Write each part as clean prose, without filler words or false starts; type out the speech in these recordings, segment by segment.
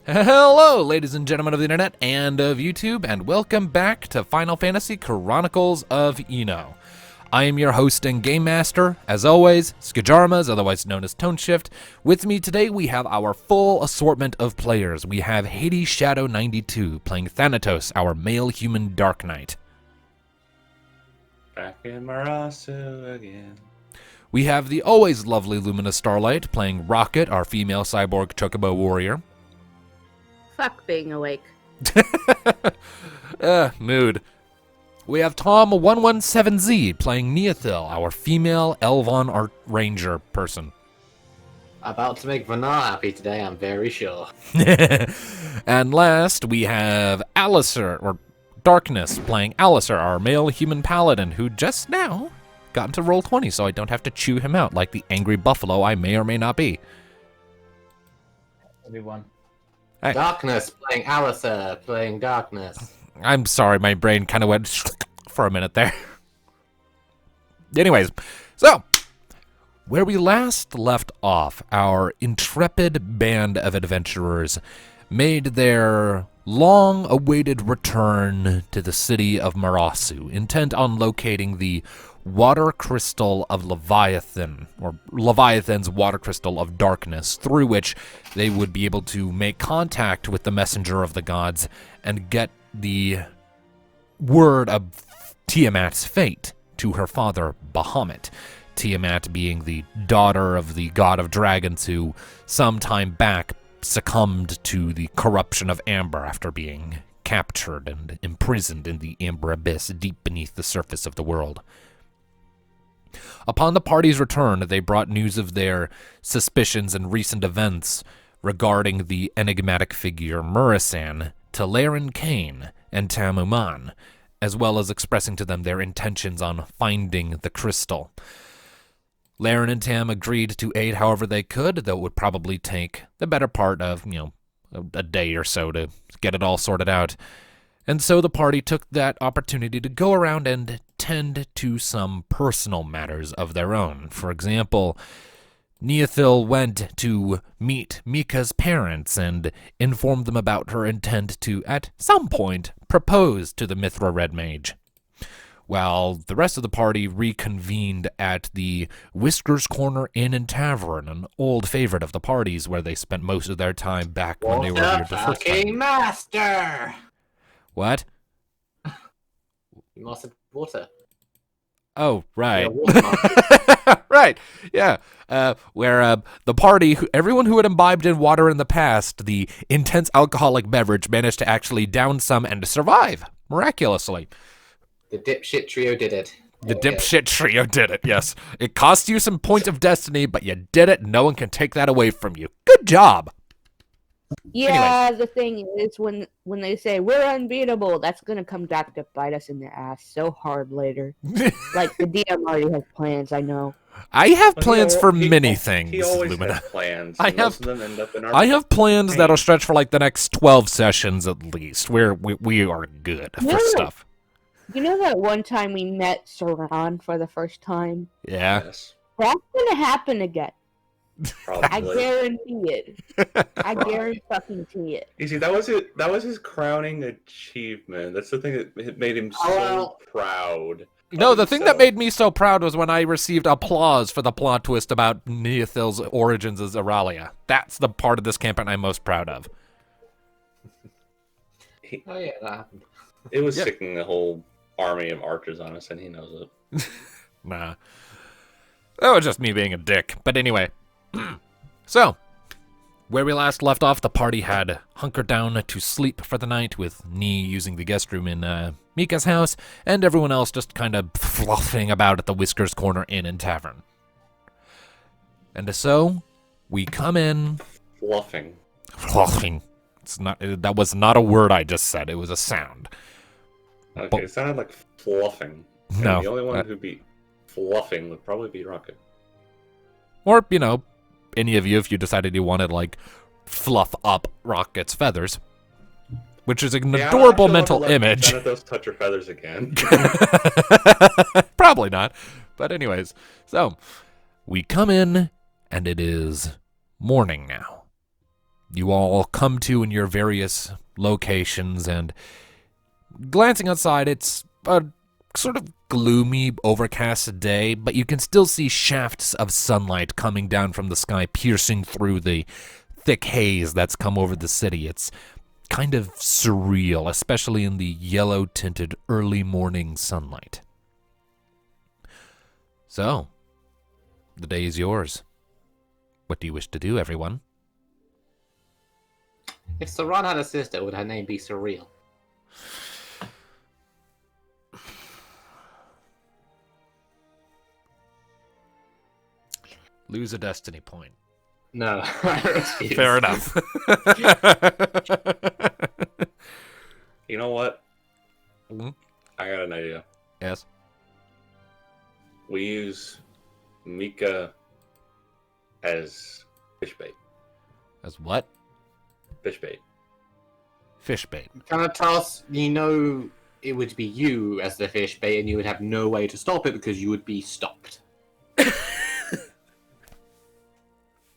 Hello, ladies and gentlemen of the internet and of YouTube, and welcome back to Final Fantasy Chronicles of Eno. I am your host and game master, as always, Skajarmas, otherwise known as Toneshift. With me today, we have our full assortment of players. We have Hades Shadow 92 playing Thanatos, our male human Dark Knight. Back in Marasu again. We have the always lovely Lumina Starlight playing Rocket, our female cyborg Chocobo warrior. Fuck being awake. Mood. We have Tom117Z playing Neothil, our female Elvon Art Ranger person. About to make Vanar happy today, I'm very sure. And last, we have Alistair, or Darkness, playing Alistair, our male human paladin, who just now got into roll 20, so I don't have to chew him out like the angry buffalo I may or may not be. Everyone. Hey. Darkness playing Alistair, playing Darkness. I'm sorry, my brain kind of went for a minute there. Anyways, so, where we last left off, our intrepid band of adventurers made their long-awaited return to the city of Marasu, intent on locating the water crystal of Leviathan, or Leviathan's water crystal of darkness, through which they would be able to make contact with the messenger of the gods and get the word of Tiamat's fate to her father, Bahamut. Tiamat being the daughter of the god of dragons who some time back succumbed to the corruption of Amber after being captured and imprisoned in the Amber Abyss deep beneath the surface of the world. Upon the party's return, they brought news of their suspicions and recent events regarding the enigmatic figure Murasan to Leilan Kane and Tamuman, as well as expressing to them their intentions on finding the crystal. Leilan and Tam agreed to aid however they could, though it would probably take the better part of, a day or so to get it all sorted out. And so the party took that opportunity to go around and tend to some personal matters of their own. For example, Neothil went to meet Mika's parents and informed them about her intent to, at some point, propose to the Mithra Red Mage, while the rest of the party reconvened at the Whiskers Corner Inn and Tavern, an old favorite of the parties where they spent most of their time back when they were here the first time. Master! What? You must have water. Oh, right. Yeah, water master. Right, yeah. Where the party, everyone who had imbibed in water in the past, the intense alcoholic beverage managed to actually down some and survive, miraculously. The dipshit trio did it. The dipshit trio did it, yes. It cost you some points of destiny, but you did it, and no one can take that away from you. Good job! Yeah, The thing is, when they say we're unbeatable, that's gonna come back to bite us in the ass so hard later. Like the DM already has plans, I know. I have plans for many things, He always Lumina. has plans. I and most have- of them end up in our I have plans that'll stretch for like the next 12 sessions at least. We are good for Yeah. stuff. You know that one time we met Saran for the first time? Yeah. Yes, That's gonna happen again. I probably. guarantee it. I guarantee it. You see, that was it. That was his crowning achievement. That's the thing that made him so well. proud. No, of the thing that himself. made me so proud was when I received applause for the plot twist about Neothil's origins as Auralia. That's the part of this campaign I'm most proud of. Oh yeah, that happened. It was Yeah. sicking the whole army of archers on us, and he knows it. Nah. That was just me being a dick. But anyway. So, where we last left off, the party had hunkered down to sleep for the night, with Nee using the guest room in Mika's house, and everyone else just kind of fluffing about at the Whiskers Corner Inn and Tavern. And so, we come in... Fluffing. Fluffing. That was not a word I just said, it was a sound. Okay, it sounded like fluffing. And No. the only one who'd be fluffing would probably be Rocket. Or, any of you if you decided you wanted, like, fluff up Rocket's feathers. Which is an Yeah, adorable I don't mental want to let image. Thanatos touch her feathers again. Probably not. But anyways, so we come in, and it is morning now. you all come to in your various locations, and glancing outside, it's a sort of gloomy, overcast day, but you can still see shafts of sunlight coming down from the sky, piercing through the thick haze that's come over the city. It's kind of surreal, especially in the yellow-tinted early morning sunlight. So, the day is yours. What do you wish to do, everyone? If Saran had a sister, would her name be Surreal? Lose a destiny point. No. Fair enough. You know what? Mhm. I got an idea. Yes. We use Mika as fish bait. As what? Fish bait. Fish bait. Thanatos, you know it would be you as the fish bait, and you would have no way to stop it because you would be stopped.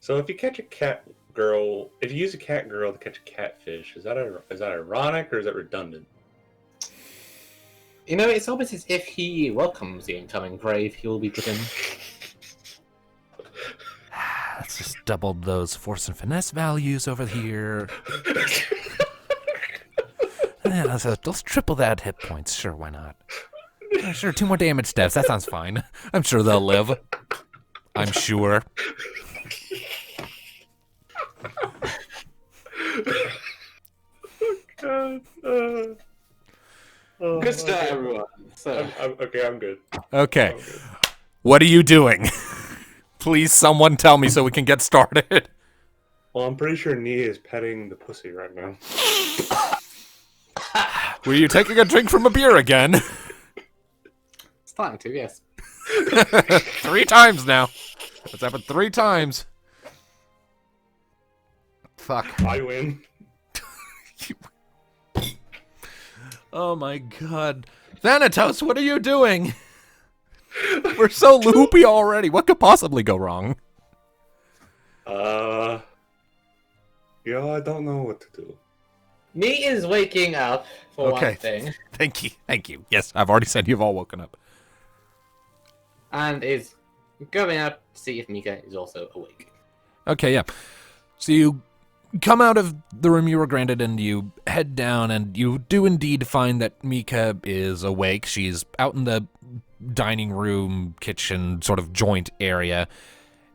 So if you catch a cat girl, if you use a cat girl to catch a catfish, is that ironic or is that redundant? You know, it's almost as if he welcomes the incoming prey he will be put in. Let's just double those force and finesse values over here. Yeah, let's triple that hit points. Sure, why not? Yeah, sure, 2 more damage steps. That sounds fine. I'm sure they'll live. I'm sure. God, Good start, everyone. So, I'm good. Okay. I'm good. What are you doing? Please, someone tell me so we can get started. Well, I'm pretty sure Nia is petting the pussy right now. Were you taking a drink from a beer again? starting to, yes. 3 times now. That's happened 3 times. Fuck. I win. Oh my god. Thanatos, what are you doing? We're so loopy already. What could possibly go wrong? Yeah, I don't know what to do. Me is waking up, for Okay. one thing, Thank you. Thank you. Yes, I've already said you've all woken up. and is going up to see if Mika is also awake. Okay, yeah. So you come out of the room you were granted and you head down, and you do indeed find that Mika is awake. She's out in the dining room, kitchen sort of joint area,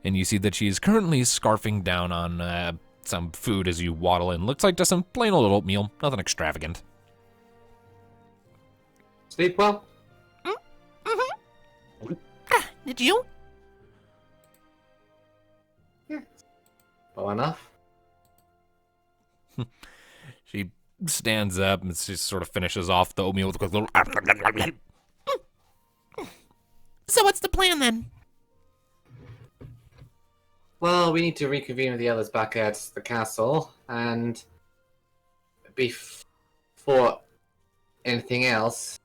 and you see that she's currently scarfing down on some food as you waddle in. Looks like just some plain old oatmeal, nothing extravagant. Sleep well? Did you? Well enough. She stands up and she sort of finishes off the oatmeal with a quick little... So what's the plan then? Well, we need to reconvene with the others back at the castle, and before anything else,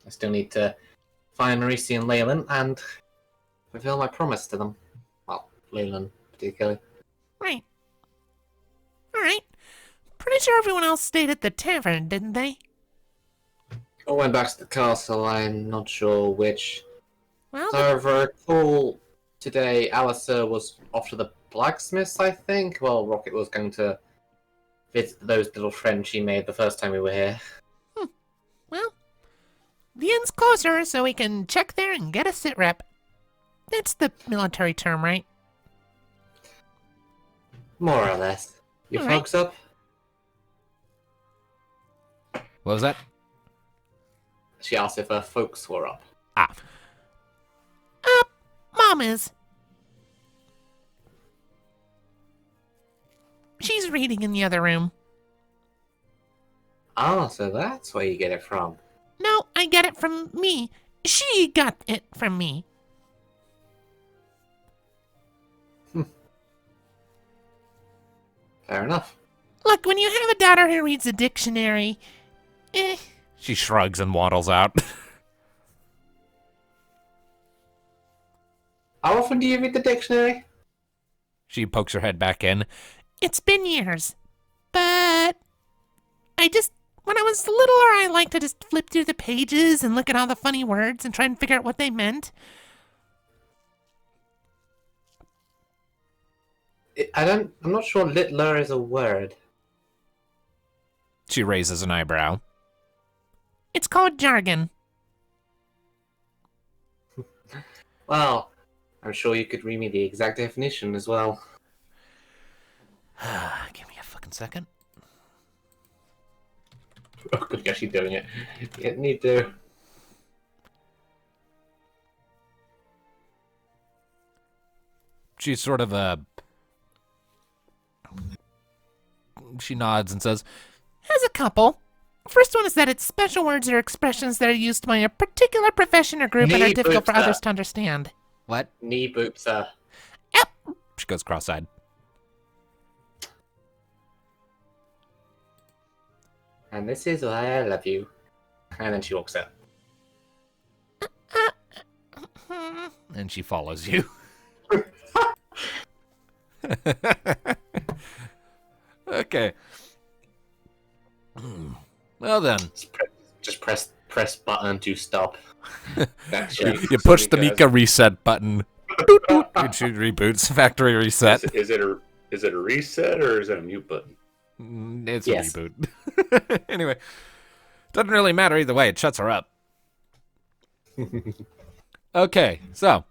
I still need to find Marisi and Leilan and fulfill my promise to them. Well, Leilan particularly. Right. Alright. Pretty sure everyone else stayed at the tavern, didn't they? I went back to the castle, I'm not sure which. Well, However, I recall today Alistair was off to the blacksmiths, I think. Well, Rocket was going to visit those little friends she made the first time we were here. well, the inn's closer, so we can check there and get a sit rep. That's the military term, right? More or less. You Alright. folks up? What was that? She asked if her folks were up. Ah. Mom is. She's reading in the other room. Ah, so that's where you get it from. No, I get it from me. She got it from me. Fair enough. Look, when you have a daughter who reads a dictionary, She shrugs and waddles out. How often do you read the dictionary? She pokes her head back in. It's been years. But when I was littler, I liked to just flip through the pages and look at all the funny words and try and figure out what they meant. I'm not sure littler is a word. She raises an eyebrow. It's called jargon. Well, I'm sure you could read me the exact definition as well. Give me a fucking second. Oh, good gosh, you're doing it. You need to. She's sort of she nods and says, Has a couple. First one is that it's special words or expressions that are used by a particular profession or group and are difficult for others to understand. what? Knee boopser. Yep. She goes cross-eyed. And this is why I love you. And then she walks out. And she follows you. Okay. Well then. Just press button to stop. You push the Mika reset button. And she reboots. Factory reset. Is it a reset or is it a mute button? It's Yes. a reboot. Anyway. Doesn't really matter either way. It shuts her up. Okay, so.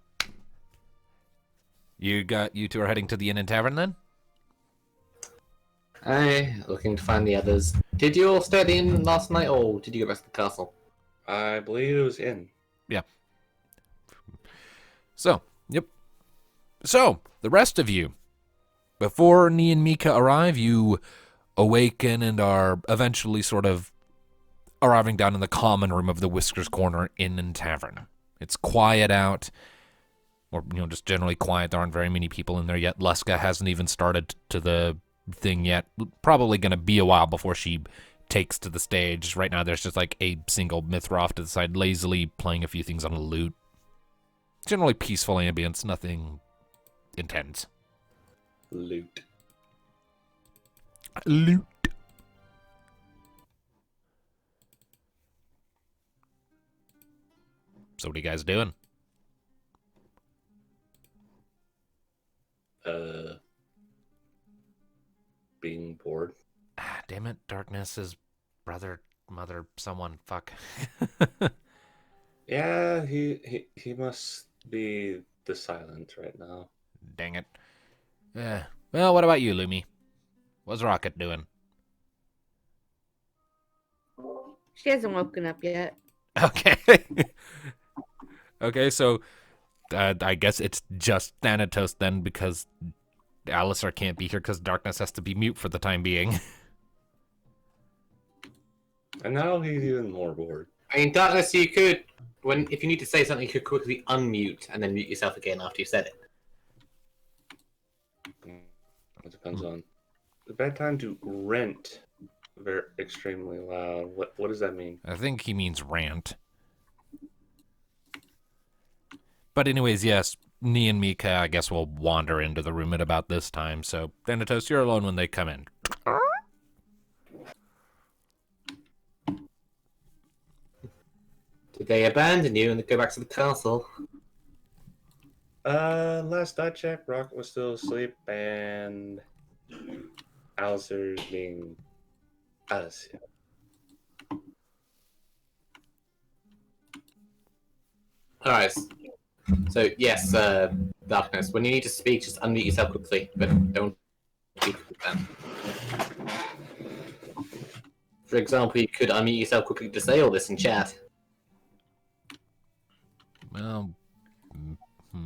You two are heading to the inn and tavern then? Looking to find the others. Did you all stay at the inn last night, or did you go back to the castle? I believe it was in. Yeah. So, yep. So, the rest of you. Before Nee and Mika arrive, you awaken and are eventually sort of arriving down in the common room of the Whiskers Corner Inn and Tavern. It's quiet out, or, just generally quiet. There aren't very many people in there yet. Leska hasn't even started to the thing yet. Probably going to be a while before she takes to the stage. Right now, there's just like a single Mithra off to the side, lazily playing a few things on a lute. Generally peaceful ambience, nothing intense. Loot. Loot. So what are you guys doing? Being bored. Ah, damn it, Darkness is brother, mother, someone, fuck. Yeah, he must be the silent right now. Dang it. Well, what about you, Lumi? What's Rocket doing? She hasn't woken up yet. Okay. Okay, so I guess it's just Thanatos then, because Alisar can't be here because Darkness has to be mute for the time being. And now he's even more bored. I mean, Darkness, you could, if you need to say something, you could quickly unmute and then mute yourself again after you said it. It depends on the bad time to rent. Very extremely loud. What does that mean? I think he means rant. But anyways, yes, Nee and Mika, I guess, will wander into the room at about this time. So, Thanatos, you're alone when they come in. Did they abandon you and go back to the castle? Last I checked, Rocket was still asleep, and Alistair's being us. Alright. So, yes, Darkness, when you need to speak, just unmute yourself quickly, but don't speak with them. For example, you could unmute yourself quickly to say all this in chat. Well, I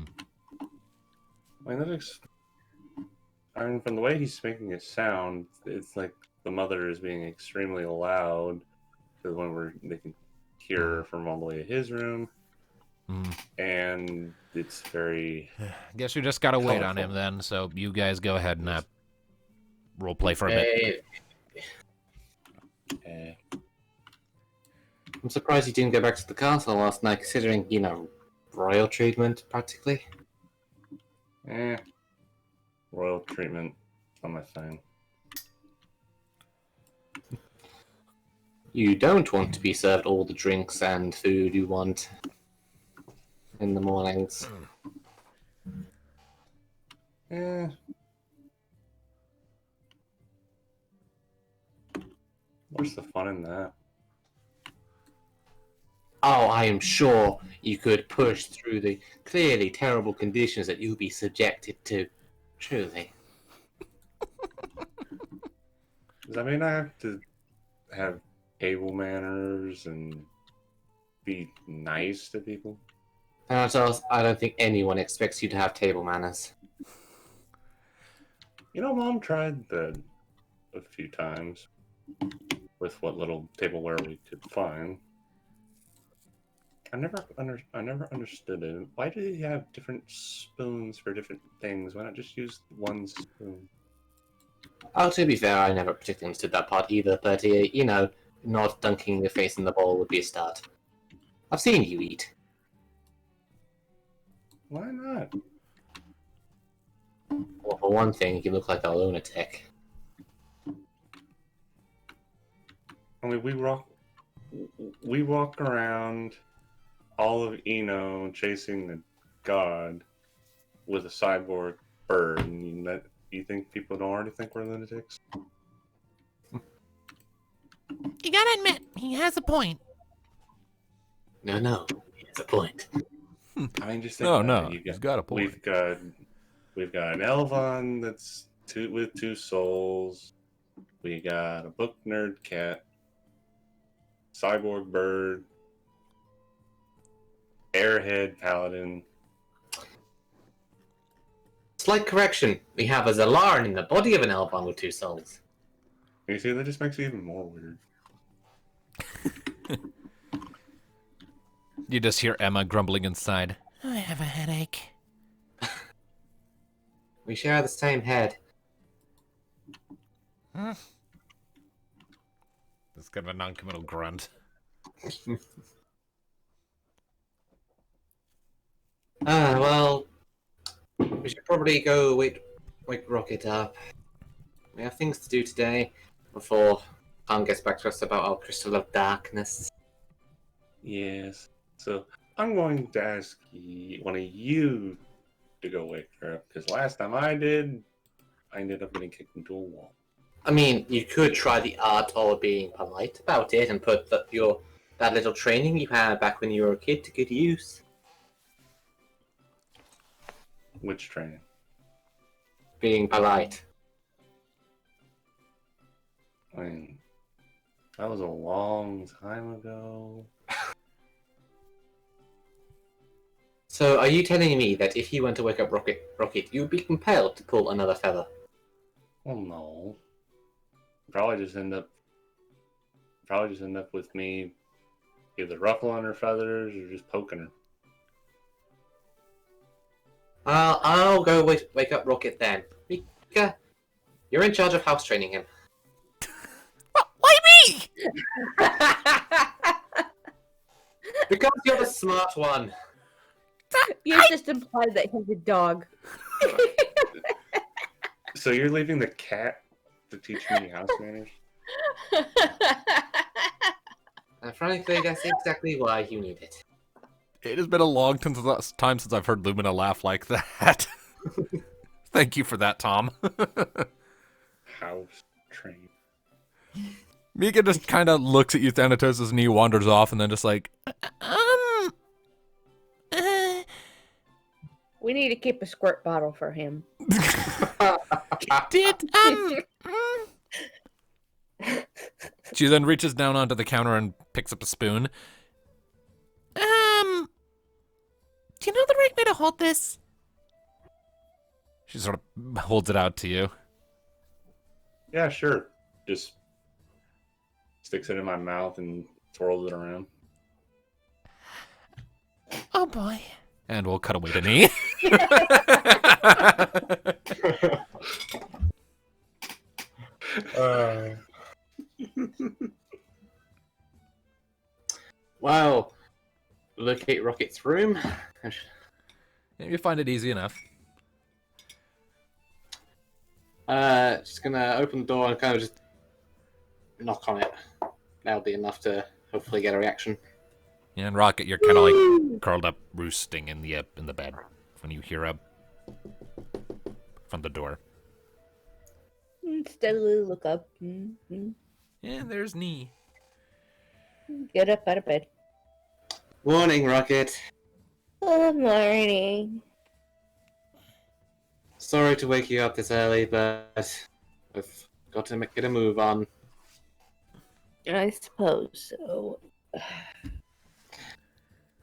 mean, from the way he's making it sound, it's like the mother is being extremely loud to the point where they can hear her from all the way to his room. And it's very... I guess we just gotta wait on him then, so you guys go ahead and role play for a bit. I'm surprised you didn't go back to the castle last night, considering, royal treatment, practically. Royal treatment. not my thing. You don't want to be served all the drinks and food you want in the mornings. Yeah. Where's the fun in that? Oh, I am sure you could push through the clearly terrible conditions that you'll be subjected to. Truly. Does that mean I have to have table manners and be nice to people? Thanatos, I don't think anyone expects you to have table manners. You know, Mom tried that a few times with what little tableware we could find. I never understood it. Why do you have different spoons for different things? Why not just use one spoon? Oh, to be fair, I never particularly understood that part either, but, you know, not dunking your face in the bowl would be a start. I've seen you eat. Why not? Well, for one thing, you look like a lunatic. I mean, we walk around all of Eno chasing the god with a cyborg bird, and you think people don't already think we're lunatics? You gotta admit, he has a point. No, he has a point. I mean, just think No, about no, it. he's got a point. We've got an Elvon that's with two souls. We got a book nerd cat, cyborg bird, airhead paladin. Slight correction. We have a Zalaran in the body of an Elbon with two souls. You see, that just makes it even more weird. You just hear Emma grumbling inside. I have a headache. We share the same head. It's kind of a non-committal grunt. Well, we should probably go wake Rocket up. We have things to do today before Tom gets back to us about our Crystal of Darkness. Yes. So I'm going to ask one of you to go wake her up, because last time I did, I ended up getting kicked into a wall. I mean, you could try the art of being polite about it and put that little training you had back when you were a kid to good use. Which training? Being polite. I mean, that was a long time ago. So, are you telling me that if you went to wake up Rocket, you'd be compelled to pull another feather? Well, no. Probably just end up with me either ruffling her feathers or just poking her. I'll go wake up Rocket then. Mika, you're in charge of house training him. Why me? Because you're the smart one. You just implied that he's a dog. So you're leaving the cat to teach me house manners? And frankly, that's exactly why you need it. It has been a long time since I've heard Lumina laugh like that. Thank you for that, Tom. House train. Mika just kind of looks at you, Thanatos, as knee wanders off, and then just like, We need to keep a squirt bottle for him. Did, She then reaches down onto the counter and picks up a spoon. do you know the right way to hold this? She sort of holds it out to you. Yeah, sure. Just sticks it in my mouth and twirls it around. Oh boy. And we'll cut away to me. Wow. Locate Rocket's room. You find it easy enough. Just gonna open the door and kind of just knock on it. That'll be enough to hopefully get a reaction. Yeah, and Rocket, you're kind of like curled up, roosting in the bed when you hear up from the door. Steadily look up. Yeah, there's Nee. Get up out of bed. Morning, Rocket. Good morning. Sorry to wake you up this early, but I've got to get a move on. I suppose so.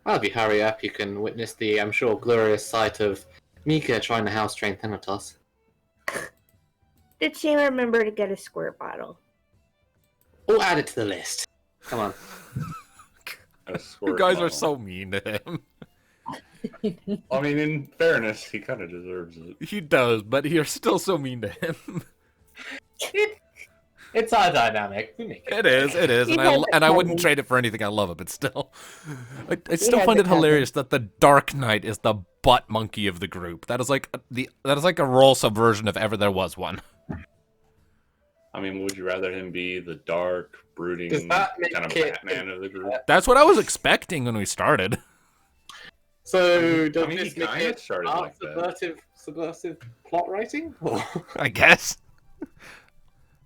Well, if you hurry up, you can witness the, I'm sure, glorious sight of Mika trying to house train Thanatos. Did she remember to get a squirt bottle? We'll add it to the list. Come on. You guys are so mean to him. I mean, in fairness, he kind of deserves it. He does, but you're still so mean to him. It's our dynamic. We make It is, He and has I a wouldn't cousin. trade it for anything. I love it, but still, I still has find a it hilarious that the Dark Knight is the butt monkey of the group. That is like a role subversion if ever there was one. I mean, would you rather him be the dark, brooding Does that make kind of it- Batman of the group? That's what I was expecting when we started. So, does I mean, he this make kinda it started art like that. subversive plot writing? Or- I guess.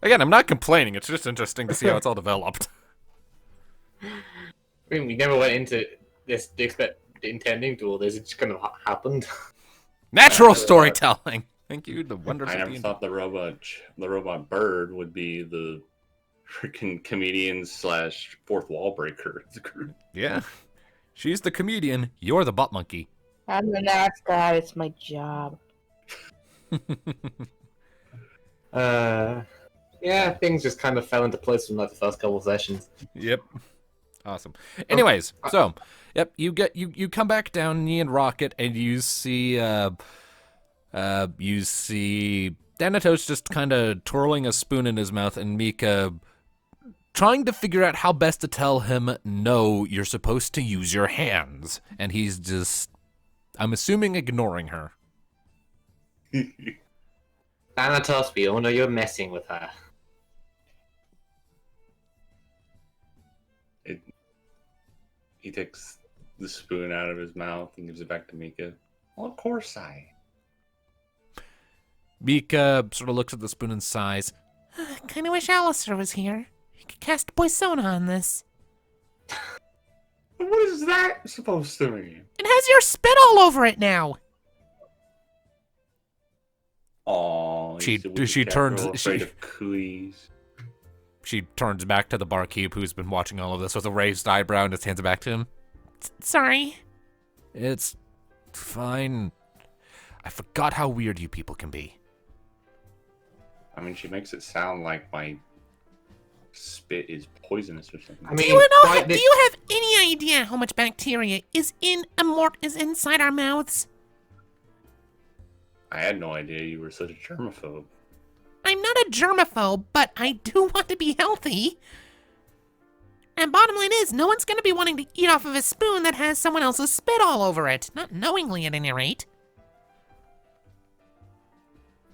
Again, I'm not complaining. It's just interesting to see how it's all developed. I mean, we never went into this intending to all this. It just kind of happened. Natural storytelling. Thank you. The wonders I of never the thought the robot bird would be the freaking comedian / fourth wall breaker of the group. Yeah. She's the comedian. You're the butt monkey. I'm the nice guy. It's my job. Yeah, things just kind of fell into place from like the first couple of sessions. Yep. Awesome. Anyways, so yep, you come back down, me and Rocket, and you see Thanatos just kind of twirling a spoon in his mouth, and Mika trying to figure out how best to tell him, no, you're supposed to use your hands, and he's just, I'm assuming, ignoring her. Thanatos, we all know you're messing with her. He takes the spoon out of his mouth and gives it back to Mika. Well, of course I. Mika sort of looks at the spoon and sighs. Kinda wish Alistair was here. He could cast Poisona on this. What is that supposed to mean? It has your spit all over it now. Oh, She turns- afraid she- of cooties. She turns back to the barkeep who's been watching all of this with a raised eyebrow and just hands it back to him. Sorry. It's fine. I forgot how weird you people can be. I mean, she makes it sound like my spit is poisonous or something. I mean, Do you quite do you have any idea how much bacteria is inside our mouths? I had no idea you were such a germaphobe. I'm not a germaphobe, but I do want to be healthy. And bottom line is, no one's going to be wanting to eat off of a spoon that has someone else's spit all over it. Not knowingly, at any rate.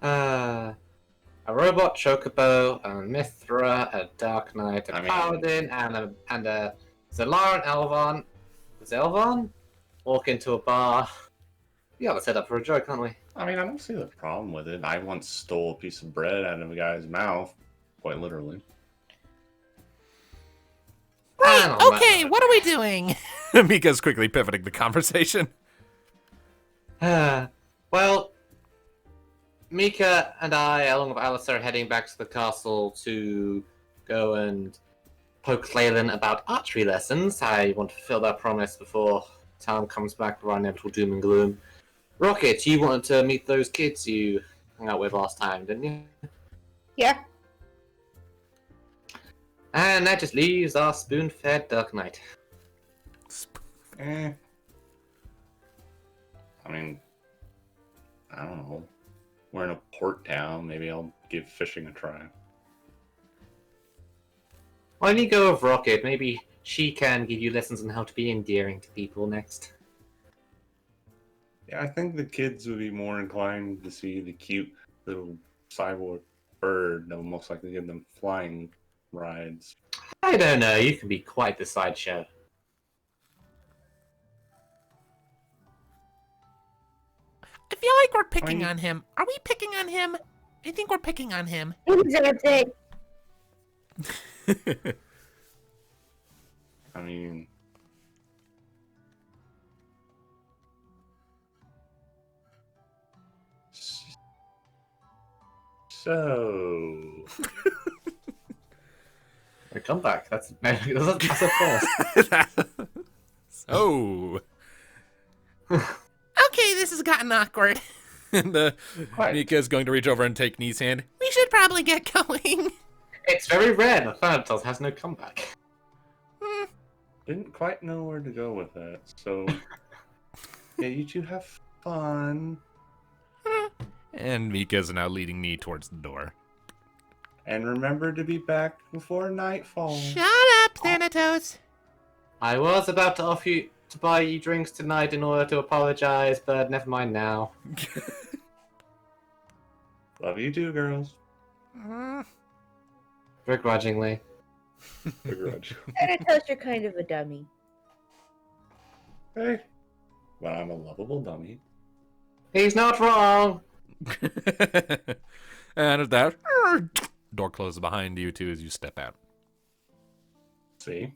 a robot chocobo, a Mithra, a Dark Knight, a Paladin, and a Zelaran Elvon. Zelvon? Walk into a bar. We got it set up for a joke, can't we? I mean, I don't see the problem with it. I once stole a piece of bread out of a guy's mouth, quite literally. Right, And on okay, that what are we doing? Mika's quickly pivoting the conversation. Well, Mika and I, along with Alistair, are heading back to the castle to go and poke Leilan about archery lessons. I want to fulfill that promise before Tom comes back with our inevitable doom and gloom. Rocket, you wanted to meet those kids you hung out with last time, didn't you? Yeah. And that just leaves our spoon-fed Dark Knight. I mean, I don't know. We're in a port town. Maybe I'll give fishing a try. Why don't you go with Rocket? Maybe she can give you lessons on how to be endearing to people next. Yeah, I think the kids would be more inclined to see the cute little cyborg bird that will most likely give them flying rides. I don't know. You can be quite the sideshow. I feel like we're picking on him. Are we picking on him? I think we're picking on him. I mean, so A comeback. That's a first. So. Okay, this has gotten awkward. And Mika's going to reach over and take Nee's hand. We should probably get going. It's very rare that Thanatos has no comeback. didn't quite know where to go with that. So yeah, you two have fun. And Mika's now leading Nee towards the door. And remember to be back before nightfall. Shut up, Thanatos. I was about to offer you to buy you drinks tonight in order to apologize, but never mind now. Love you too, girls. Begrudgingly. Begrudge. Thanatos, you're kind of a dummy. Hey, but I'm a lovable dummy. He's not wrong. And at that, door closes behind you two as you step out. See?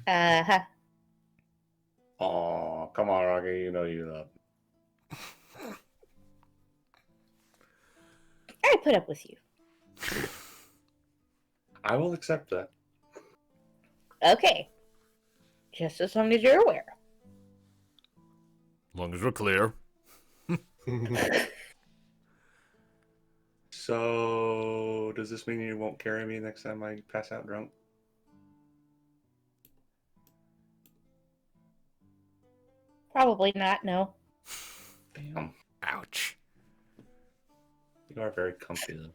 Uh-huh. Aw, come on, Rocky. You know you love me. I put up with you. I will accept that. Okay. Just as long as you're aware. As long as we're clear. So, does this mean you won't carry me next time I pass out drunk? Probably not, no. Damn. Ouch. You are very comfy, though.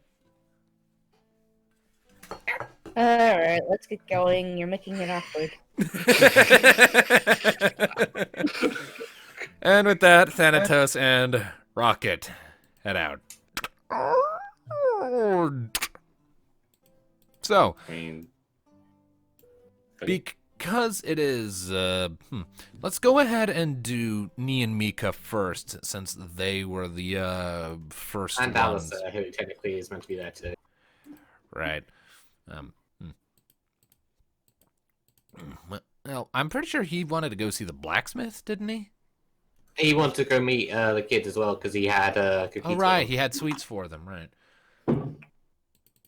Alright, let's get going. You're making it awkward. And with that, Thanatos and Rocket head out. So, I mean, because it is, let's go ahead and do Nee and Mika first, since they were the first And ones. Alistair, who technically is meant to be there too. Right. Well, I'm pretty sure he wanted to go see the blacksmith, didn't he? He wanted to go meet the kids as well because he had cookies. Oh, right. He had sweets for them, right.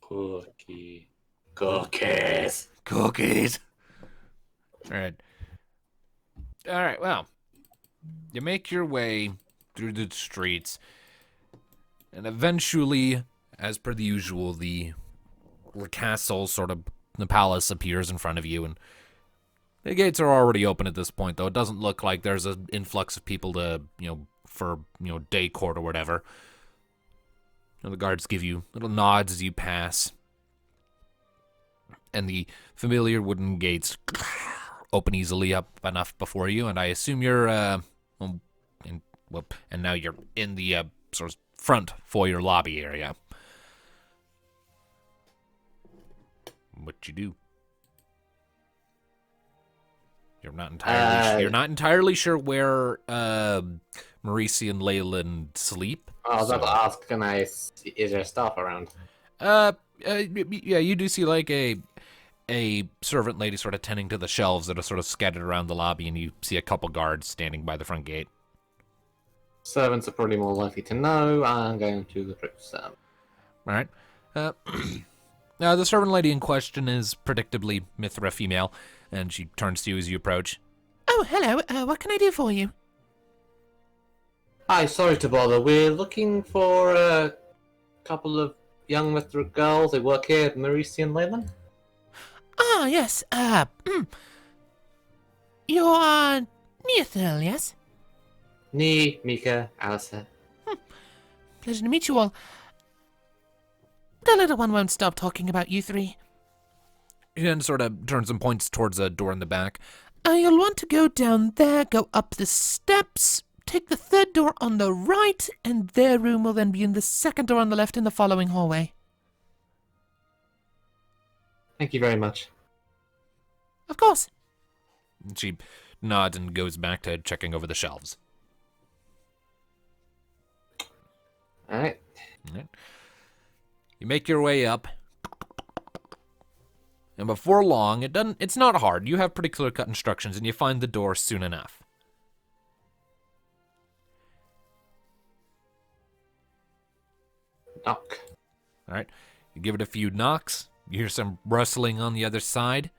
cookie. Cookies. Cookies. All right, well, you make your way through the streets, and eventually, as per the usual, the castle, sort of, the palace appears in front of you, and the gates are already open at this point, though. It doesn't look like there's an influx of people to, for, day court or whatever. The guards give you little nods as you pass, and the familiar wooden gates open easily up enough before you, and I assume you're, and now you're in the sort of front foyer lobby area. What you do? You're not entirely sure where Maurice and Leilan sleep. I was about to ask, is there staff around? Yeah, you do see like a servant lady sort of tending to the shelves that are sort of scattered around the lobby, and you see a couple guards standing by the front gate. Servants are probably more likely to know. I'm going to approach them. All right. Now, the servant lady in question is predictably Mithra female, and she turns to you as you approach. Oh, hello. What can I do for you? Hi, sorry to bother. We're looking for a couple of young Mithra girls. They work here at Maurice and Leilan. Ah, yes. You're Neothil, yes? Nee, Mika, Alistair. Pleasure to meet you all. The little one won't stop talking about you three. She then sort of turns and points towards a door in the back. You'll want to go down there, go up the steps, take the third door on the right, and their room will then be in the second door on the left in the following hallway. Thank you very much. Of course. She nods and goes back to checking over the shelves. All right. You make your way up, and before long, it's not hard. You have pretty clear-cut instructions, and you find the door soon enough. Knock. All right, you give it a few knocks. You hear some rustling on the other side,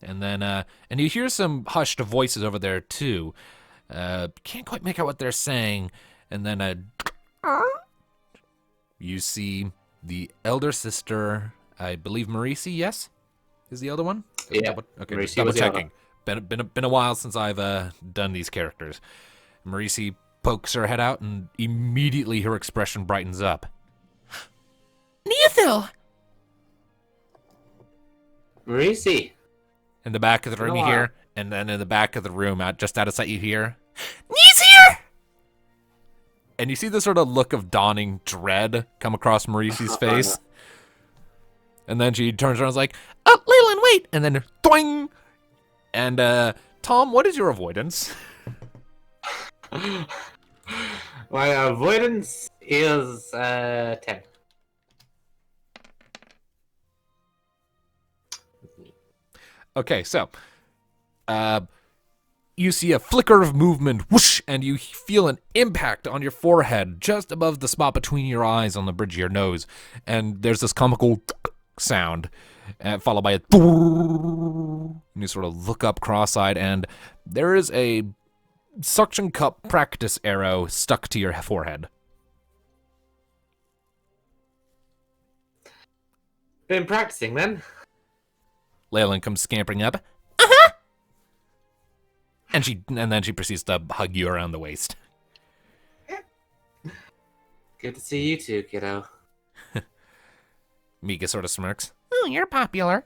and then and you hear some hushed voices over there too. Can't quite make out what they're saying, and then you see the elder sister, I believe Marisi, yes? Is the elder one? Yeah. Okay, Marisi double was the elder. checking. Been a while since I've done these characters. Marisi pokes her head out, and immediately her expression brightens up. Neothil! Marisi. In the back of the room, Been a you while. hear, and then in the back of the room, just out of sight, you hear, He's here! and you see this sort of look of dawning dread come across Marisi's face. And then she turns around and is like, Oh, Leilan, wait! and then doing. And Tom, what is your avoidance? My avoidance is 10. Okay, so you see a flicker of movement, whoosh, and you feel an impact on your forehead just above the spot between your eyes on the bridge of your nose. And there's this comical sound, followed by a and you sort of look up cross-eyed, and there is a suction cup practice arrow stuck to your forehead. Been practicing then? Leilan comes scampering up. And then she proceeds to hug you around the waist. Good to see you too, kiddo. Mika sort of smirks. Oh, you're popular.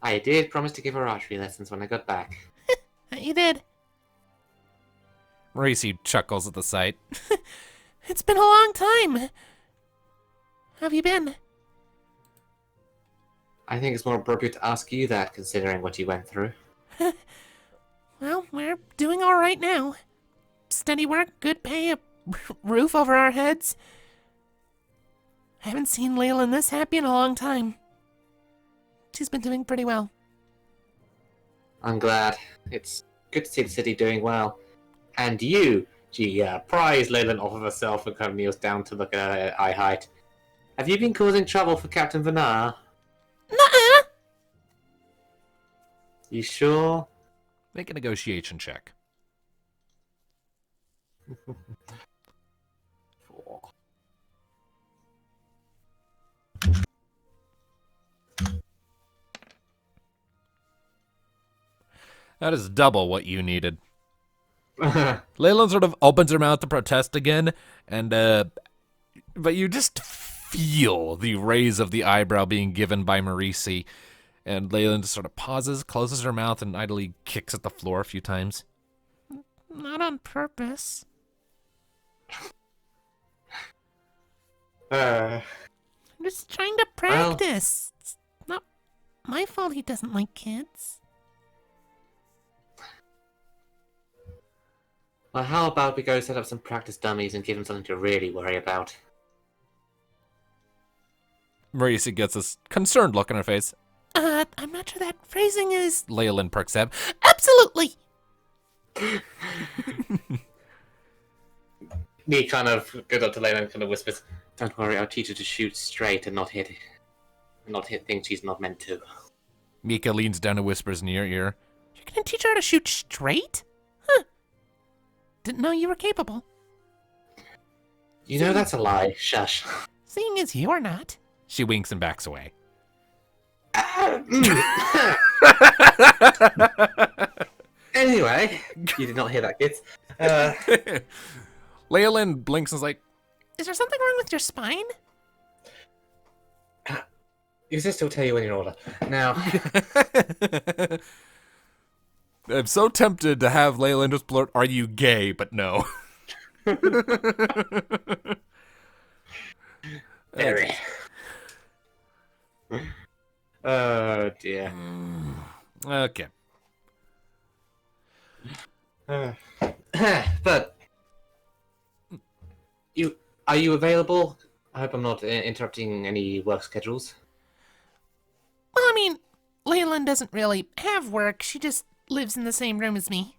I did promise to give her archery lessons when I got back. You did. Marisi chuckles at the sight. It's been a long time. How have you been? I think it's more appropriate to ask you that, considering what you went through. Well, we're doing all right now. Steady work, good pay, a roof over our heads. I haven't seen Leilan this happy in a long time. She's been doing pretty well. I'm glad. It's good to see the city doing well. And you, she pries Leilan off of herself and kind of kneels down to look at her at eye height. Have you been causing trouble for Captain Vanar? Nuh-uh! You sure? Make a negotiation check. 4. That is double what you needed. Leilan sort of opens her mouth to protest again, and but you just feel the raise of the eyebrow being given by Marisi, and Leilan just sort of pauses, closes her mouth, and idly kicks at the floor a few times. Not on purpose. Uh, I'm just trying to practice. It's not my fault he doesn't like kids. well, how about we go set up some practice dummies and give him something to really worry about? Marisi gets this concerned look on her face. I'm not sure that phrasing is... Leilan perks up. Absolutely! Me kind of goes up to Leilan and kind of whispers, "Don't worry, I'll teach her to shoot straight and not hit things she's not meant to." Mika leans down and whispers in your ear. You're gonna teach her how to shoot straight? Huh. Didn't know you were capable. You know that's a lie. Shush. Seeing as you're not. She winks and backs away. Anyway, you did not hear that, kids. Leilan blinks and is like, Is there something wrong with your spine? Your sister will tell you when you're older. Now, I'm so tempted to have Leilan just blurt, "Are you gay?" But no. Very. Oh dear. Okay. But are you available? I hope I'm not interrupting any work schedules. Well, I mean, Leilan doesn't really have work. She just lives in the same room as me.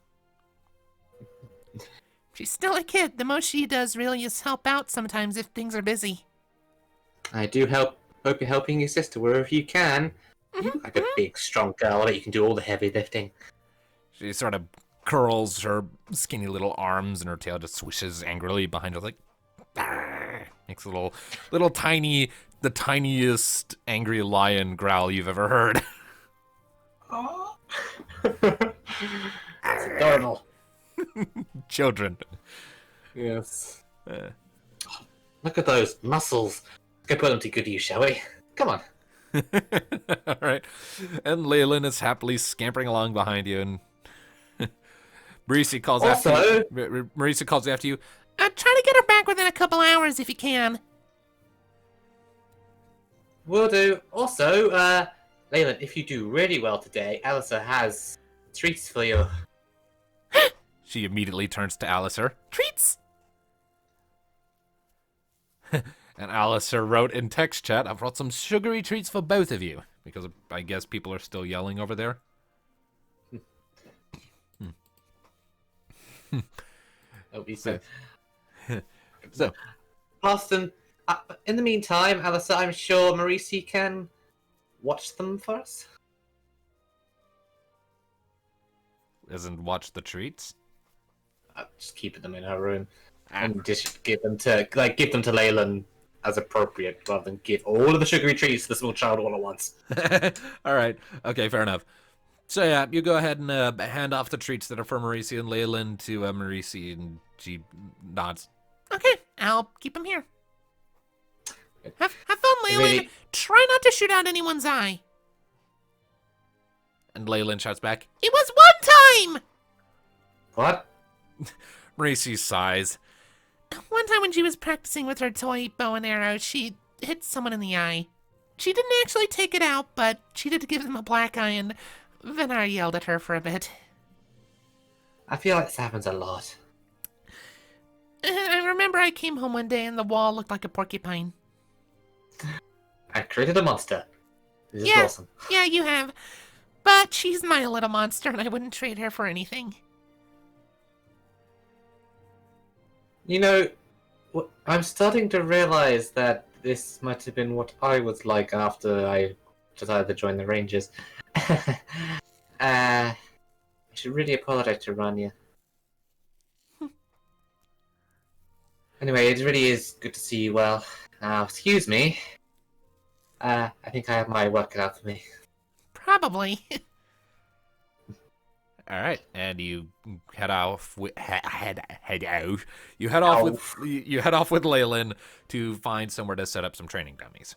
She's still a kid. The most she does really is help out sometimes if things are busy. I do hope you're helping your sister wherever you can. You look like a big, strong girl that you can do all the heavy lifting. She sort of curls her skinny little arms and her tail just swishes angrily behind her, like, "Arr!" Makes a little tiny, the tiniest angry lion growl you've ever heard. Oh. That's adorable. Children. Yes. Look at those muscles. Let's go put them to good use, shall we? Come on. All right. And Leilan is happily scampering along behind you, and Marisi calls after you. Marisi calls after you. Try to get her back within a couple hours if you can. Will do. Also, Leilan, if you do really well today, Alyssa has treats for you. She immediately turns to Alistair. Treats? And Alistair wrote in text chat, "I brought some sugary treats for both of you." Because I guess people are still yelling over there. That'll be so. So, Austin, in the meantime, Alyssa, I'm sure Marisi can watch them for us. isn't watch the treats? Just keeping them in her room and just give them to Leilan as appropriate, rather than give all of the sugary treats to the small child all at once. All right. Okay, fair enough. So yeah, you go ahead and hand off the treats that are for Marisi and Leilan to Marisi, and she nods. Okay, I'll keep him here. Have fun, Leilan. Really? Try not to shoot out anyone's eye. And Leilan shouts back, It was one time! What? Marisi sighs. One time when she was practicing with her toy bow and arrow, she hit someone in the eye. She didn't actually take it out, but she did give them a black eye, and Venar yelled at her for a bit. I feel like this happens a lot. I remember I came home one day and the wall looked like a porcupine. I created a monster. This is Yeah. awesome. Yeah, you have. But she's my little monster, and I wouldn't trade her for anything. You know, I'm starting to realize that this might have been what I was like after I decided to join the Rangers. I should really apologize to Rania. Anyway, it really is good to see you well. Now, excuse me. I think I have my work cut out for me. Probably. All right, and you head off. You head off with Leilan to find somewhere to set up some training dummies.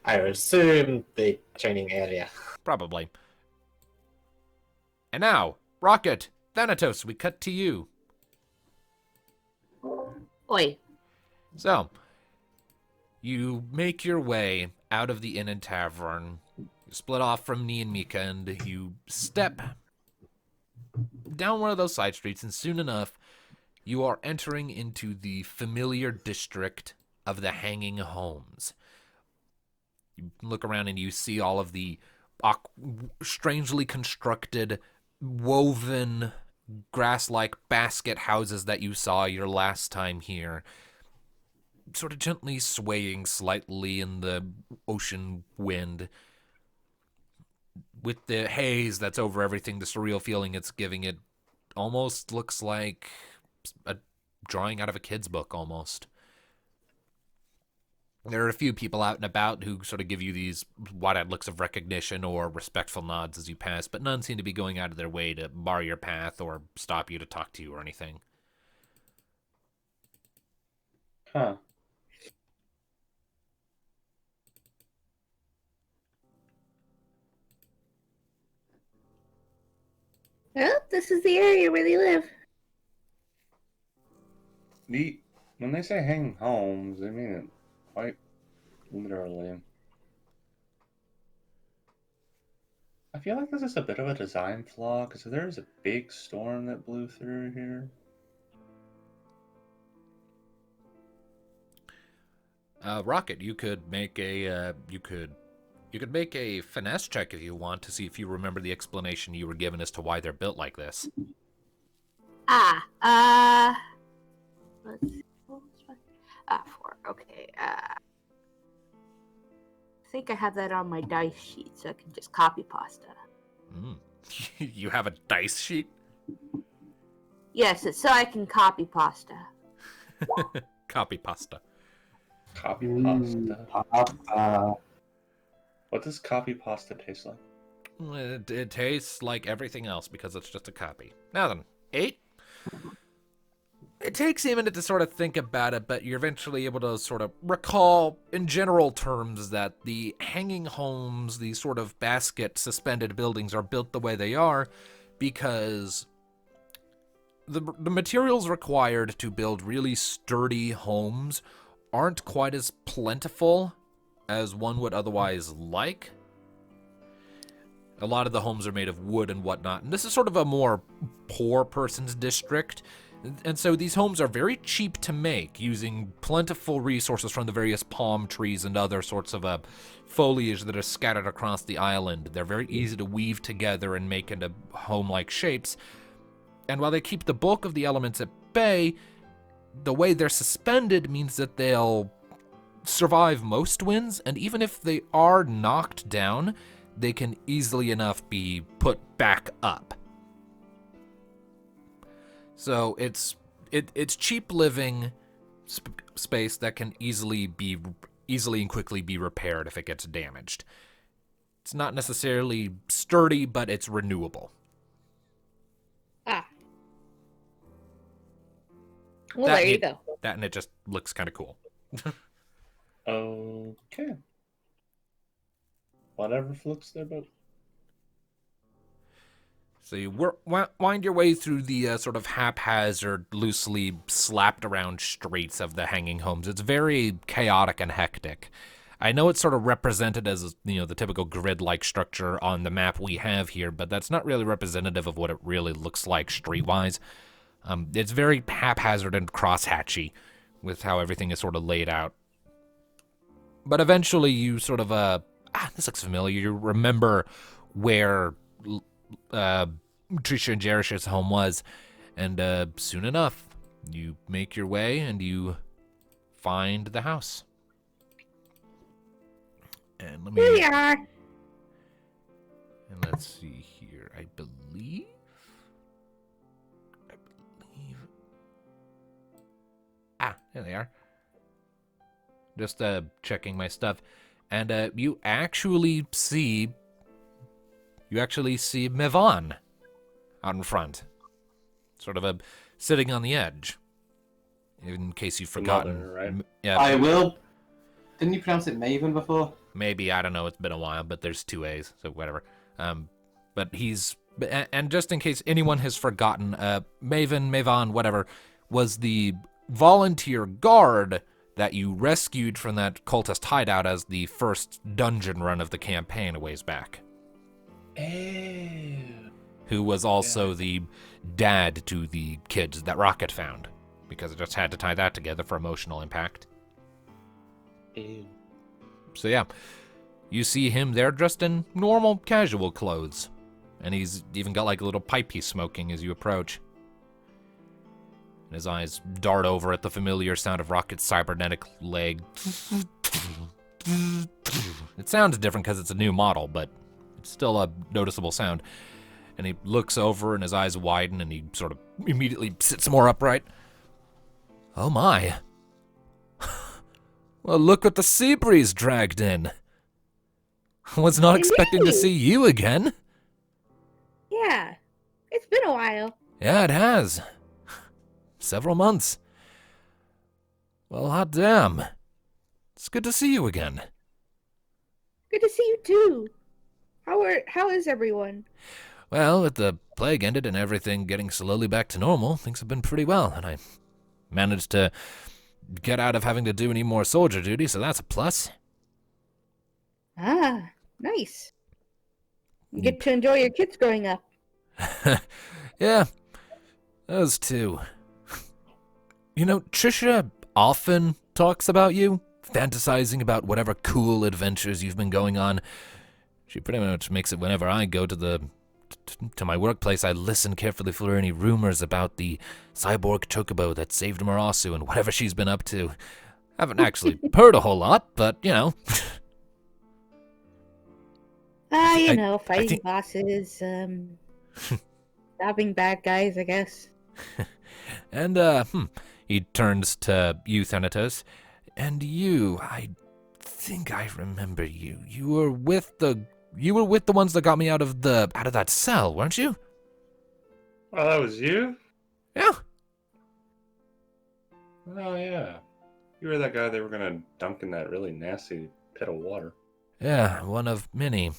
I assume the training area. Probably. And now, Rocket, Thanatos, we cut to you. Oi. So, you make your way out of the inn and tavern. You split off from Nee and Mika, and you step down one of those side streets, and soon enough, you are entering into the familiar district of the Hanging Homes. You look around and you see all of the strangely constructed, woven, grass-like basket houses that you saw your last time here, sort of gently swaying slightly in the ocean wind. With the haze that's over everything, the surreal feeling it's giving, it almost looks like a drawing out of a kid's book, almost. There are a few people out and about who sort of give you these wide-eyed looks of recognition or respectful nods as you pass, but none seem to be going out of their way to bar your path or stop you to talk to you or anything. Huh. Well, this is the area where they live. When they say hanging homes, they mean it quite literally. I feel like this is a bit of a design flaw, because there is a big storm that blew through here. Rocket, you could make a you could make a finesse check if you want to see if you remember the explanation you were given as to why they're built like this. Let's see. 4. Okay. I think I have that on my dice sheet, so I can just copy pasta. You have a dice sheet? Yes, it's so I can copy pasta. Copy pasta. Copy pasta. Pasta. What does copy pasta taste like? It tastes like everything else because it's just a copy. Now then, 8. It takes you a minute to sort of think about it, but you're eventually able to sort of recall in general terms that the hanging homes, these sort of basket suspended buildings are built the way they are because the materials required to build really sturdy homes aren't quite as plentiful as one would otherwise like. A lot of the homes are made of wood and whatnot, and this is sort of a more poor person's district. And so these homes are very cheap to make, using plentiful resources from the various palm trees and other sorts of foliage that are scattered across the island. They're very easy to weave together and make into home-like shapes. And while they keep the bulk of the elements at bay, the way they're suspended means that they'll survive most winds, and even if they are knocked down, they can easily enough be put back up. So it's cheap living space that can easily and quickly be repaired if it gets damaged. It's not necessarily sturdy, but it's renewable. Well, there you go. That and it just looks kind of cool. Okay. Whatever floats their boat. So you wind your way through the sort of haphazard, loosely slapped around streets of the hanging homes. It's very chaotic and hectic. I know it's sort of represented as, the typical grid-like structure on the map we have here, but that's not really representative of what it really looks like street-wise. It's very haphazard and crosshatchy with how everything is sort of laid out. But eventually you sort of, this looks familiar. You remember where Trisha and Jerish's home was, and soon enough, you make your way and you find the house. And Here we are. And let's see here. I believe. There they are. Just checking my stuff, and you actually see Mevan out in front, sort of sitting on the edge. In case you've forgotten, Mother, right? Yeah. I will. Didn't you pronounce it Maven before? Maybe, I don't know. It's been a while, but there's 2 A's, so whatever. But and just in case anyone has forgotten, Mavan, whatever, was the volunteer guard that you rescued from that cultist hideout as the first dungeon run of the campaign a ways back. Ew. Who was also the dad to the kids that Rocket found, because it just had to tie that together for emotional impact. Ew. So yeah, you see him there dressed in normal, casual clothes, and he's even got like a little pipe he's smoking as you approach. And his eyes dart over at the familiar sound of Rocket's cybernetic leg. It sounds different because it's a new model, but it's still a noticeable sound. And he looks over and his eyes widen and he sort of immediately sits more upright. Oh my. Well, look what the sea breeze dragged in. I was not expecting to see you again. Yeah, it's been a while. Yeah, it has. Several months. Well, hot damn. It's good to see you again. Good to see you too. How is everyone? Well, with the plague ended and everything getting slowly back to normal, things have been pretty well, and I managed to get out of having to do any more soldier duty, so that's a plus. Ah, nice. You get to enjoy your kids growing up. Yeah, those two. You know, Trisha often talks about you, fantasizing about whatever cool adventures you've been going on. She pretty much makes it whenever I go to my workplace, I listen carefully for any rumors about the cyborg chocobo that saved Marasu and whatever she's been up to. Haven't actually heard a whole lot, but, you know. Fighting bosses, stopping bad guys, I guess. And, he turns to you, Thanatos. And you, I think I remember you. You were with the ones that got me out of that cell, weren't you? Oh, that was you? Yeah. Oh, yeah. You were that guy they were going to dunk in that really nasty pit of water. Yeah, one of many.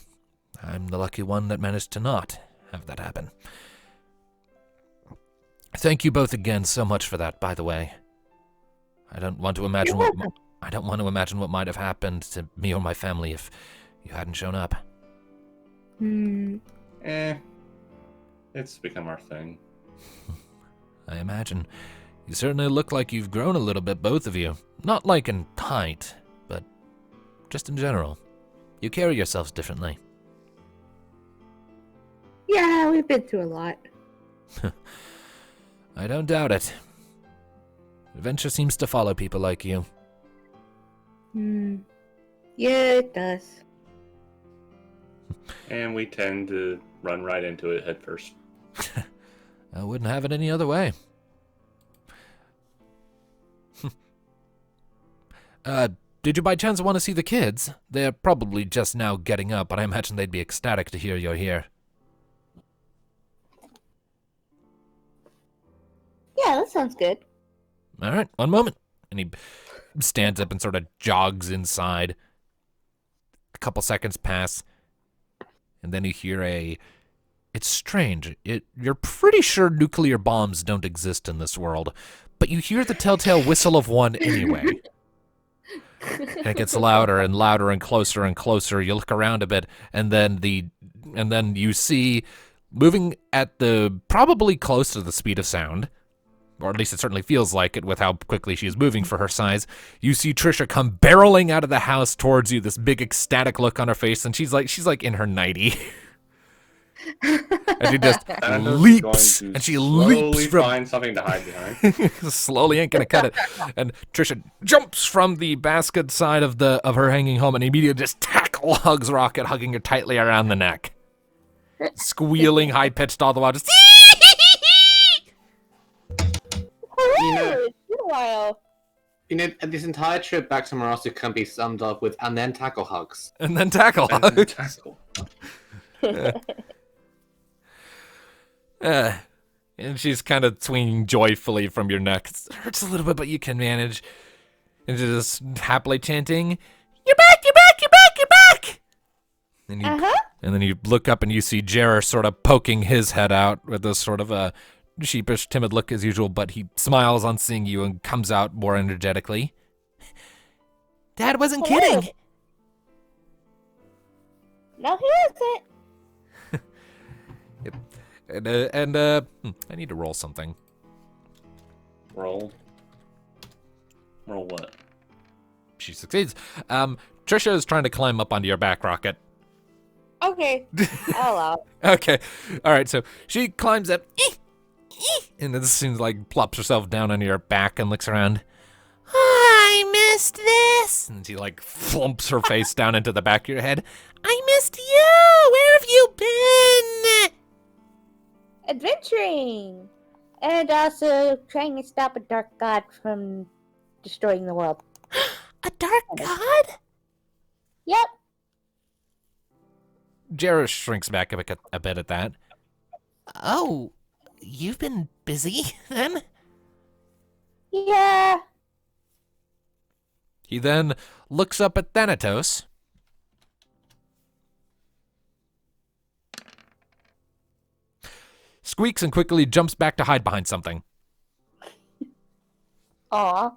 I'm the lucky one that managed to not have that happen. Thank you both again so much for that, by the way. I don't want to imagine what might have happened to me or my family if you hadn't shown up. It's become our thing. I imagine. You certainly look like you've grown a little bit, both of you. Not like in height, but just in general. You carry yourselves differently. Yeah, we've been through a lot. I don't doubt it. Adventure seems to follow people like you. Yeah, it does. And we tend to run right into it head first. I wouldn't have it any other way. Did you by chance want to see the kids? They're probably just now getting up, but I imagine they'd be ecstatic to hear you're here. Yeah, that sounds good. All right, one moment. And he stands up and sort of jogs inside. A couple seconds pass, and then you hear it's strange. You're pretty sure nuclear bombs don't exist in this world, but you hear the telltale whistle of one anyway. And it gets louder and louder and closer. You look around a bit, and then you see, moving at probably close to the speed of sound, or at least it certainly feels like it with how quickly she is moving for her size, you see Trisha come barreling out of the house towards you, this big ecstatic look on her face, and she's like in her nightie. And she just leaps, and she leaps from... find something to hide behind. Slowly ain't gonna cut it. And Trisha jumps from the basket side of her hanging home and immediately just hugs Rocket, hugging her tightly around the neck. Squealing high-pitched all the while, just... It's been a while. You know, this entire trip back to Marasu can be summed up with "and then tackle hugs." And then tackle hugs. And she's kind of swinging joyfully from your neck. It hurts a little bit, but you can manage. And just happily chanting, "You're back! You're back! You're back! You're back!" And then you look up and you see Jarrah sort of poking his head out with this sort of a sheepish, timid look as usual, but he smiles on seeing you and comes out more energetically. Dad wasn't kidding. No, he isn't. Yep. I need to roll something. Roll what? She succeeds. Trisha is trying to climb up onto your back, Rocket. Okay, I'll allow it. Okay. All right, so she climbs up, and then seems like plops herself down on your back and looks around. I missed this. And she like flumps her face down into the back of your head. I missed you. Where have you been? Adventuring! And also trying to stop a dark god from destroying the world. A dark god? Yep. Jarrah shrinks back a bit at that. Oh, you've been busy then? Yeah. He then looks up at Thanatos. squeaks and quickly jumps back to hide behind something. Aw.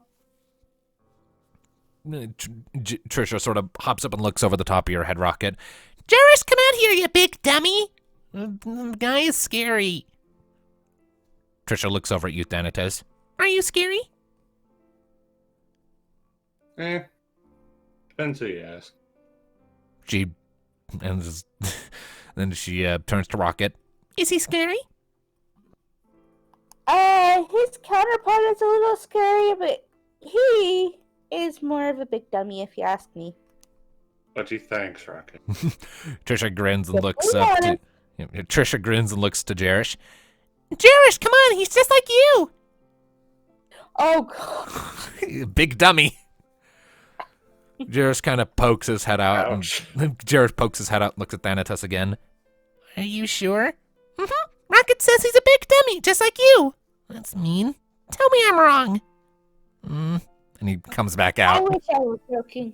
Trisha sort of hops up and looks over the top of your head, Rocket. Jerish, come out here, you big dummy. The guy is scary. Trisha looks over at you, Thanatos. Are you scary? Depends who you ask. She, and then she turns to Rocket. Is he scary? His counterpart is a little scary, but he is more of a big dummy, if you ask me. But gee, thanks, Rocket. Trisha grins and looks up to. Trisha grins and looks to Jerish. Jerish, come on, he's just like you. Oh, God. Big dummy. Jerish kind of pokes his head out. Ouch. And Jerish pokes his head out and looks at Thanatos again. Are you sure? Mm-hmm. Rocket says he's a big dummy, just like you. That's mean. Tell me I'm wrong. And he comes back I out. wish I was joking.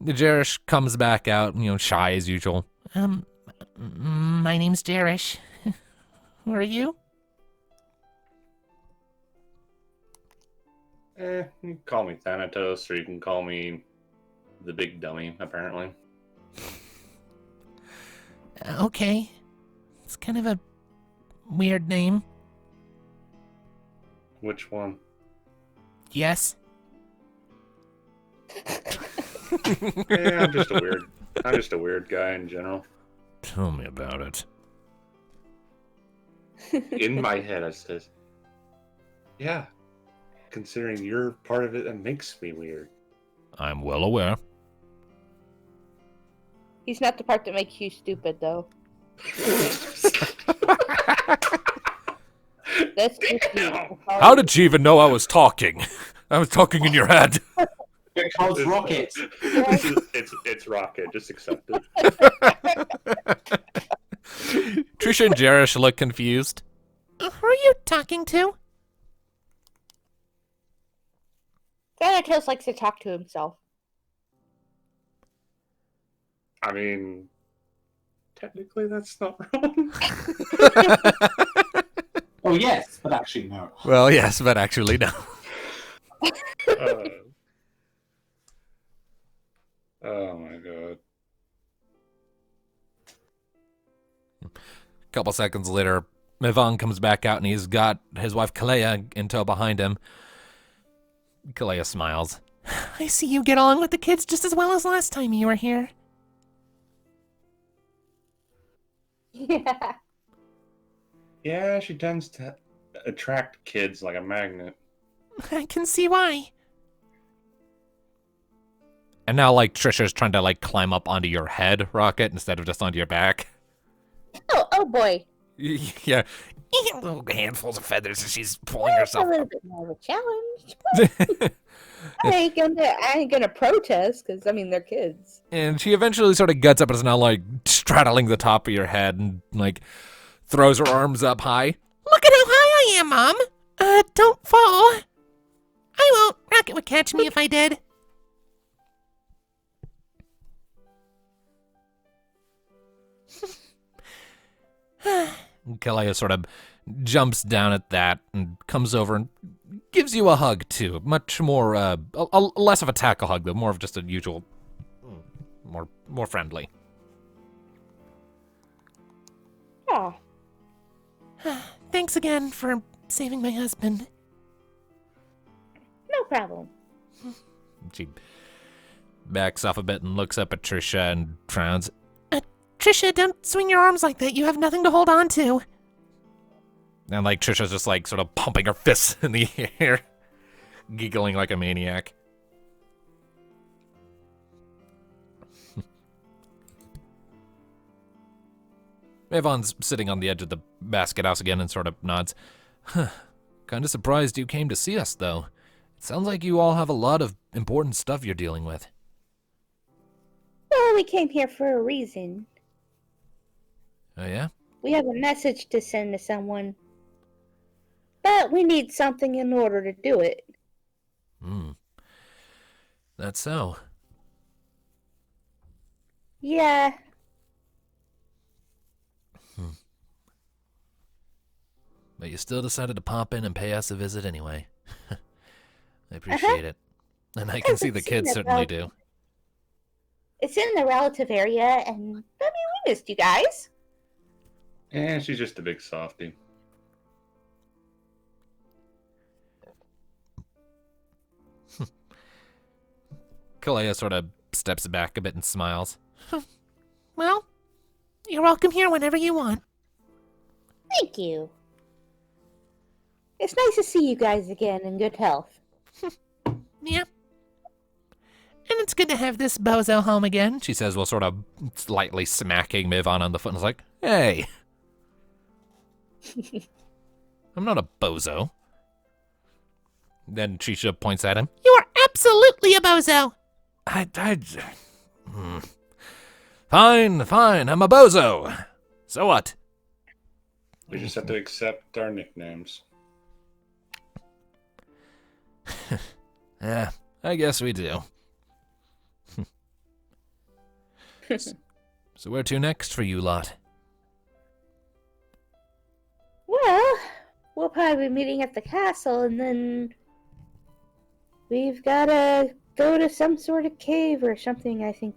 Jerish comes back out, shy as usual. My name's Jerish. Who are you? You can call me Thanatos, or you can call me the big dummy, apparently. Okay. It's kind of a weird name. Which one? Yes. Yeah, I'm just a weird guy in general. Tell me about it. In my head, I says, yeah. Considering you're part of it, that makes me weird. I'm well aware. He's not the part that makes you stupid, though. That's just you. How did she even know I was talking? I was talking in your head. Because Rocket. It's Rocket. Just accept it. Trisha and Jerish look confused. Who are you talking to? Thanatos likes to talk to himself. I mean, technically that's not wrong. Oh, yes, but actually, no. Well, yes, but actually, no. Oh my god. A couple seconds later, Mivan comes back out and he's got his wife Kalea in tow behind him. Kalea smiles. I see you get along with the kids just as well as last time you were here. Yeah. Yeah, she tends to attract kids like a magnet. I can see why. And now, Trisha's trying to, climb up onto your head, Rocket, instead of just onto your back. Oh boy. Yeah. Little handfuls of feathers as she's pulling That's a herself little up. bit more of a challenge. I ain't gonna protest, because, they're kids. And she eventually sort of gets up and is now, straddling the top of your head and, throws her arms up high. Look at how high I am, Mom. Don't fall. I won't. Rocket would catch me if I did. Kalea sort of jumps down at that and comes over and gives you a hug, too. Much more, less of a tackle hug, though, more of just a usual, more friendly. Oh. Thanks again for saving my husband. No problem. She backs off a bit and looks up at Trisha and frowns. Trisha, don't swing your arms like that. You have nothing to hold on to. And, Trisha's just, sort of pumping her fists in the air, giggling like a maniac. Evan's sitting on the edge of the basket house again and sort of nods. Kinda surprised you came to see us, though. It sounds like you all have a lot of important stuff you're dealing with. Well, we came here for a reason. Oh, yeah? We have a message to send to someone. But we need something in order to do it. That's so. Yeah. But you still decided to pop in and pay us a visit anyway. I appreciate it. And I can see the kids certainly do. It's in the relative area, and we missed you guys. And she's just a big softie. Kalea sort of steps back a bit and smiles. Well, you're welcome here whenever you want. Thank you. It's nice to see you guys again in good health. Yeah. And it's good to have this bozo home again. She says, while sort of slightly smacking Mivan on the foot, and is like, hey. I'm not a bozo. Then Trisha points at him. You are absolutely a bozo. Fine, I'm a bozo. So what? We just have to accept our nicknames. Yeah, I guess we do. So where to next for you lot? Well, we'll probably be meeting at the castle, and then we've got to go to some sort of cave or something, I think.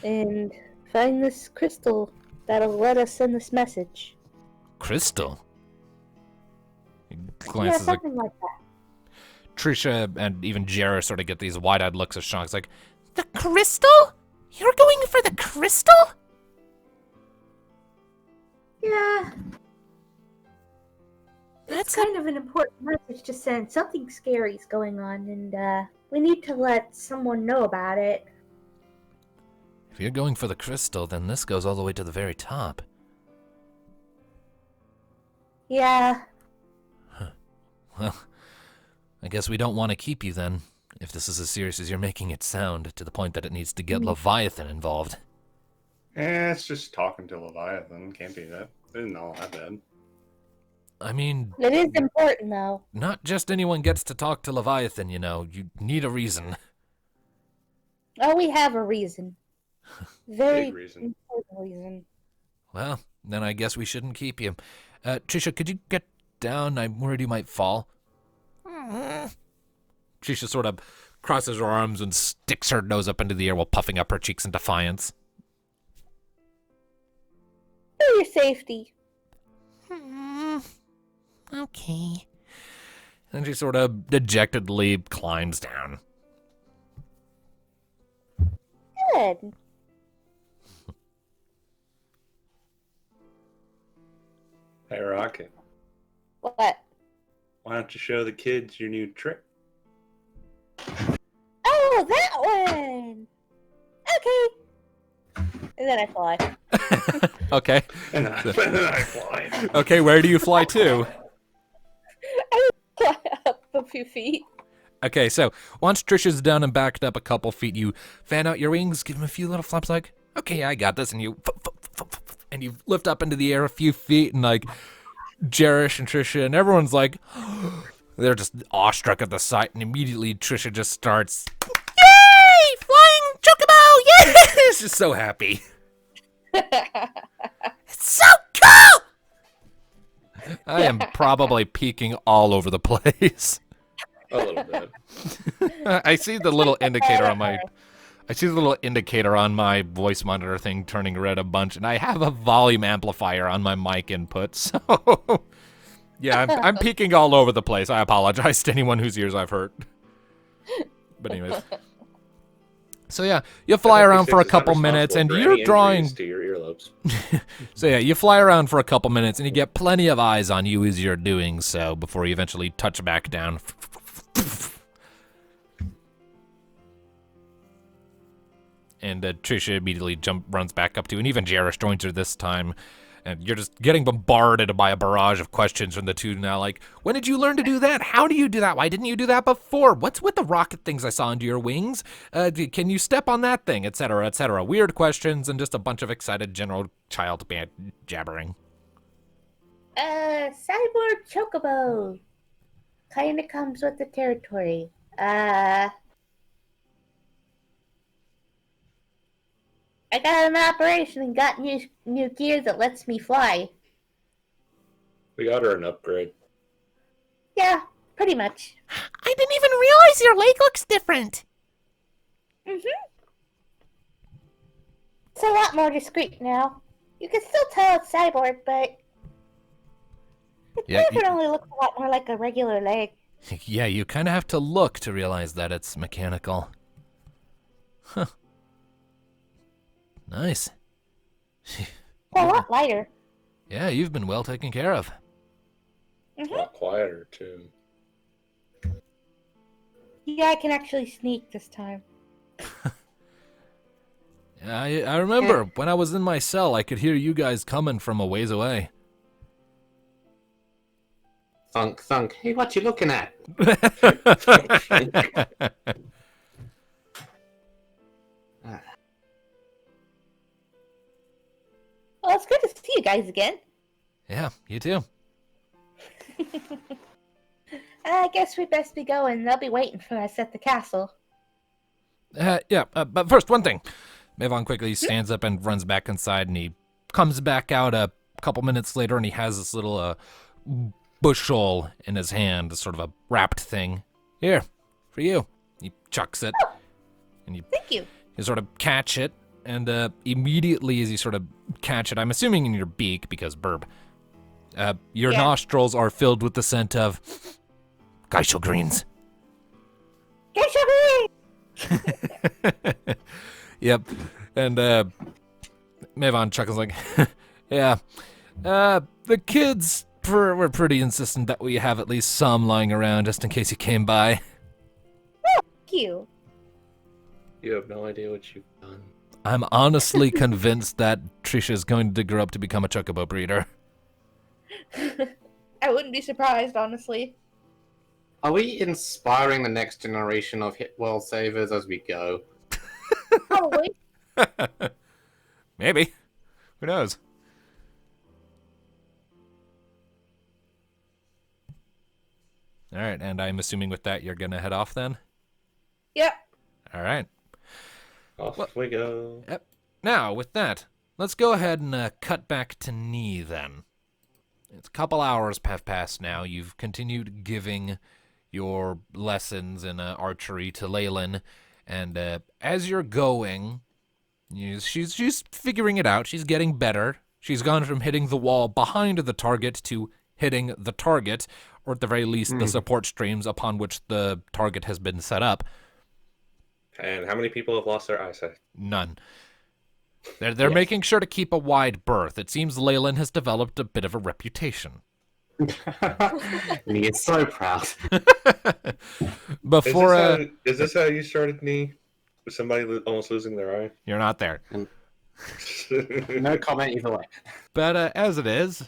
And find this crystal that'll let us send this message. Crystal? He Yeah, glances like something like that. Trisha and even Jarrah sort of get these wide-eyed looks of shock. It's like, The crystal? You're going for the crystal? Yeah. That's It's kind of an important message to send. Something scary's going on, and we need to let someone know about it. if you're going for the crystal, then this goes all the way to the very top. Yeah. Well, I guess we don't want to keep you then, if this is as serious as you're making it sound, to the point that it needs to get Leviathan involved. It's just talking to Leviathan. Can't be that. Isn't all that bad. I mean, It is important, though. not just anyone gets to talk to Leviathan, you know. You need a reason. Oh, we have a reason. Very Big reason. important reason. Well, then I guess we shouldn't keep you. Trisha, could you get down? I'm worried you might fall. Trisha sort of crosses her arms and sticks her nose up into the air while puffing up her cheeks in defiance. For your safety. Okay. And she sort of dejectedly climbs down. Good. Hey, Rocket. What? Why don't you show the kids your new trick? Oh, that one! Okay. And then I fly. Okay. And then I fly. Okay, where do you fly to? I fly up a few feet. Okay, so once Trisha's done and backed up a couple feet, you fan out your wings, give him a few little flaps like, okay, I got this, and you lift up into the air a few feet, and like Jerish and Trisha and everyone's like, they're just awestruck at the sight, and immediately Trisha just starts, Yay! Flying chocobo! Yay! she's just so happy. It's so cool! I am probably peeking all over the place. A little bit. I see the little indicator on my voice monitor thing turning red a bunch, and I have a volume amplifier on my mic input, so yeah, I'm peeking all over the place. I apologize to anyone whose ears I've hurt. But anyways. So yeah, you fly around for a couple minutes, and you're drawing to your earlobes. So yeah, you fly around for a couple minutes, and you get plenty of eyes on you as you're doing so before you eventually touch back down. And Trisha immediately runs back up to you, and even Jerish joins her this time. And you're just getting bombarded by a barrage of questions from the two now, like, when did you learn to do that? How do you do that? Why didn't you do that before? What's with the rocket things I saw under your wings? Can you step on that thing? Etc., etc. Weird questions and just a bunch of excited general child jabbering. Cyborg chocobo. Kinda comes with the territory. I got an operation and got new gear that lets me fly. We got her an upgrade. Yeah, pretty much. I didn't even realize your leg looks different. It's a lot more discreet now. You can still tell it's cyborg, but it Yeah, definitely looks a lot more like a regular leg. Yeah, you kind of have to look to realize that it's mechanical. Huh. Nice. A lot lighter. Yeah, you've been well taken care of. A lot quieter, too. Yeah, I can actually sneak this time. Yeah, I remember when I was in my cell, I could hear you guys coming from a ways away. Thunk, thunk. Hey, what you looking at? Well, it's good to see you guys again. Yeah, you too. I guess we best be going. They'll be waiting for us at the castle. But first, one thing. Mevon quickly stands up and runs back inside, and he comes back out a couple minutes later, and he has this little bushel in his hand, sort of a wrapped thing. Here, for you. He chucks it, and Thank you. you sort of catch it, and immediately as you sort of catch it, I'm assuming in your beak, because burp, your Yeah. nostrils are filled with the scent of geisha greens. Geisha Green! Yep. And Mevon chuckles like, yeah. The kids were pretty insistent that we have at least some lying around just in case you came by. Thank you. You have no idea what you've done. I'm honestly convinced that Trisha's going to grow up to become a chocobo breeder. I wouldn't be surprised, honestly. Are we inspiring the next generation of hit world savers as we go? Probably. Maybe. Who knows? All right, and I'm assuming with that you're going to head off then? Yep. All right. Off we go. Yep. Now, with that, let's go ahead and cut back to Knee then. It's a couple hours have passed now. You've continued giving your lessons in archery to Leilan, and as you're going, she's figuring it out. She's getting better. She's gone from hitting the wall behind the target to hitting the target, or at the very least, the support streams upon which the target has been set up. And how many people have lost their eyesight? None. They're making sure to keep a wide berth. It seems Leilan has developed a bit of a reputation. He is so proud. Before Is this how you started, Nee? With somebody almost losing their eye? you're not there. No comment either way. But as it is,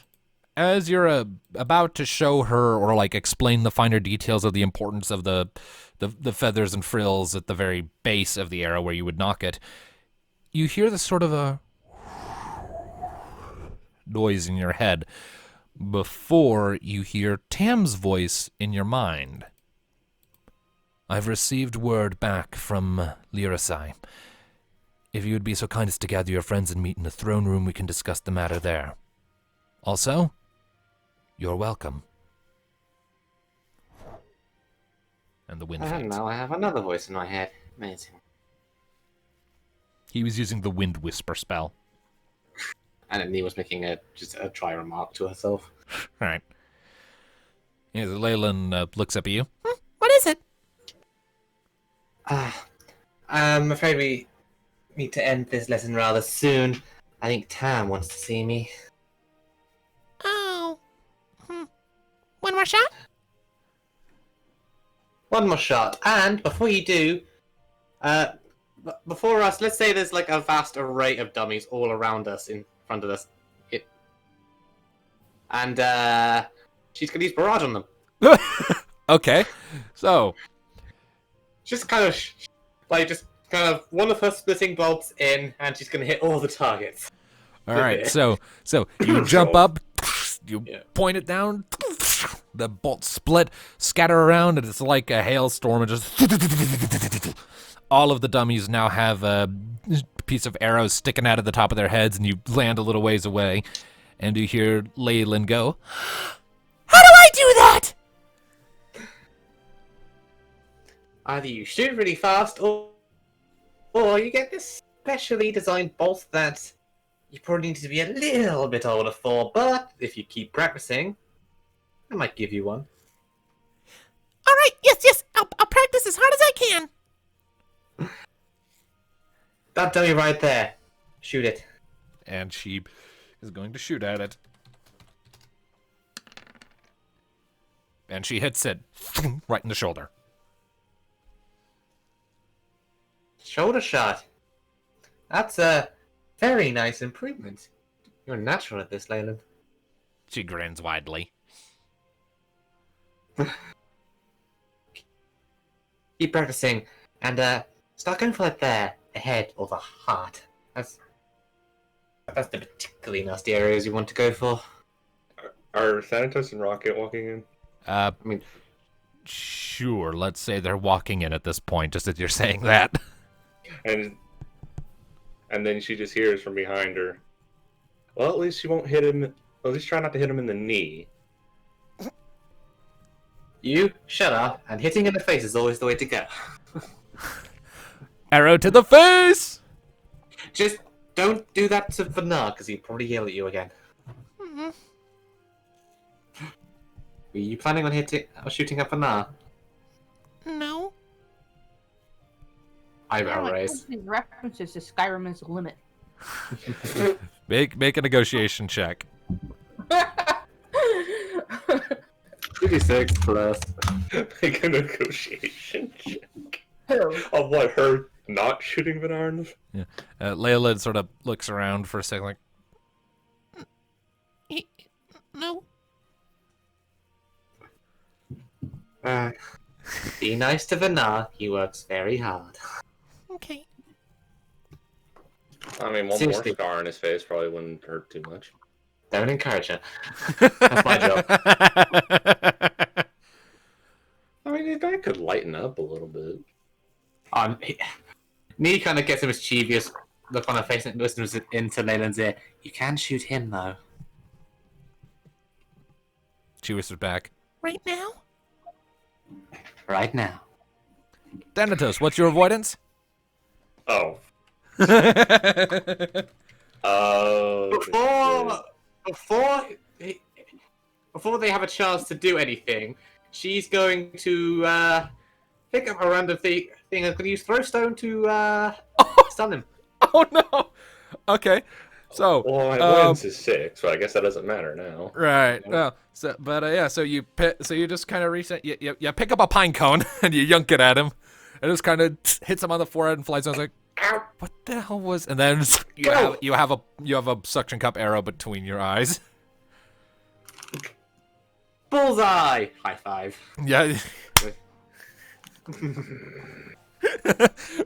as you're about to show her or like explain the finer details of the importance of the feathers and frills at the very base of the arrow where you would knock it, you hear this sort of a noise in your head before you hear Tam's voice in your mind. I've received word back from Lirasai. If you would be so kind as to gather your friends and meet in the throne room, we can discuss the matter there. Also, you're welcome. And the wind And fades. now I have another voice in my head. Amazing. He was using the wind whisper spell. And then he was making just a dry remark to herself. All right. Yeah, Leilan looks up at you. What is it? I'm afraid we need to end this lesson rather soon. I think Tam wants to see me. Oh. One more shot? One more shot. And before you do, before us, let's say there's like a vast array of dummies all around us, in front of us. And she's going to use barrage on them. Okay. So, Just kind of, just kind of one of her splitting bolts in, and she's going to hit all the targets. all right. So you jump up, you point it down, the bolts split, scatter around, and it's like a hailstorm, and just all of the dummies now have a piece of arrows sticking out of the top of their heads, and you land a little ways away, and you hear Leilan go, do that? Either you shoot really fast, or you get this specially designed bolt that you probably need to be a little bit older for, but if you keep practicing, I might give you one. All right, yes, I'll practice as hard as I can. That dummy right there. Shoot it. And she is going to shoot at it. And she hits it right in the shoulder. Shoulder shot. That's a very nice improvement. You're natural at this, Leilan. She grins widely. Keep practicing, and start going for the head or the heart. That's the particularly nasty areas you want to go for. Are Thanatos and Rocket walking in? I mean- sure, let's say they're walking in at this point, just as you're saying that. And then she just hears from behind her, well, at least she won't hit him. At least try not to hit him in the knee. You shut up, and hitting in the face is always the way to go. Arrow to the face! Just don't do that to Vanar, because he'd probably yell at you again. Were you planning on hitting or shooting at Vanar? No. Eyebrow raise. His references to Skyrim is the limit. Make a negotiation check. 36 plus. Make a negotiation check. Who? Of what, her not shooting Venarn? Yeah. Leilan sort of looks around for a second, like, No. Be nice to Vanar. He works very hard. Okay. I mean, one Seriously. more scar on his face probably wouldn't hurt too much. Don't encourage her. That's my job. I mean, that could lighten up a little bit. Nee kind of gets a mischievous look on her face and whispers into Leilan's ear. You can shoot him, though. She whispers back. Right now? Right now. Thanatos, what's your avoidance? Oh. Before they have a chance to do anything, she's going to pick up a random thing and going to use throw stone to stun him. Oh no! Okay, so Well, my avoidance is 6, but I guess that doesn't matter now. right. Well, so yeah, so you just kind of reset. You pick up a pine cone and you yunk it at him, and it just kind of hits him on the forehead and flies. I was like, what the hell was? And then you have a suction cup arrow between your eyes. Bullseye! High five. Yeah.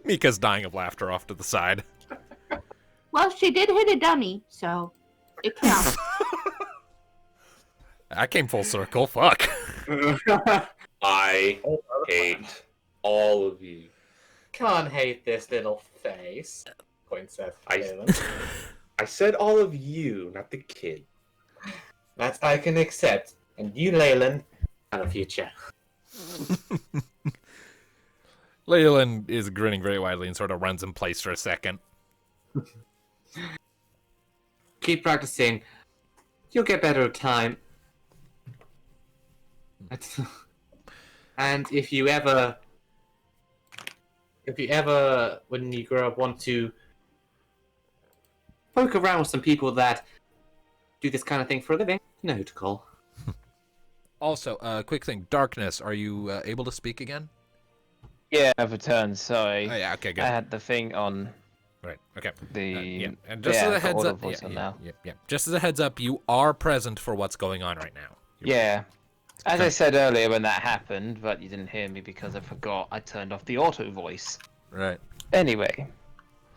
Mika's dying of laughter off to the side. Well, she did hit a dummy, so it counts. I came full circle. Fuck. I hate all of you. Can't hate this little face. Points at I- Leilan. I said all of you, not the kid. That I can accept. And you, Leilan, have a future. Leilan is grinning very widely and sort of runs in place for a second. Keep practicing. You'll get better with time. And if you ever, when you grow up, want to poke around with some people that do this kind of thing for a living, you know who to call. Also, quick thing. Darkness, are you able to speak again? Yeah, I've returned. Sorry, Oh, yeah, okay, good. I had the thing on Right, okay. the. Yeah, and just yeah, as a the heads auto up, voice on now. yeah. Just as a heads up, you are present for what's going on right now. Yeah, as I said earlier when that happened, but you didn't hear me because I forgot I turned off the auto voice. Right. Anyway,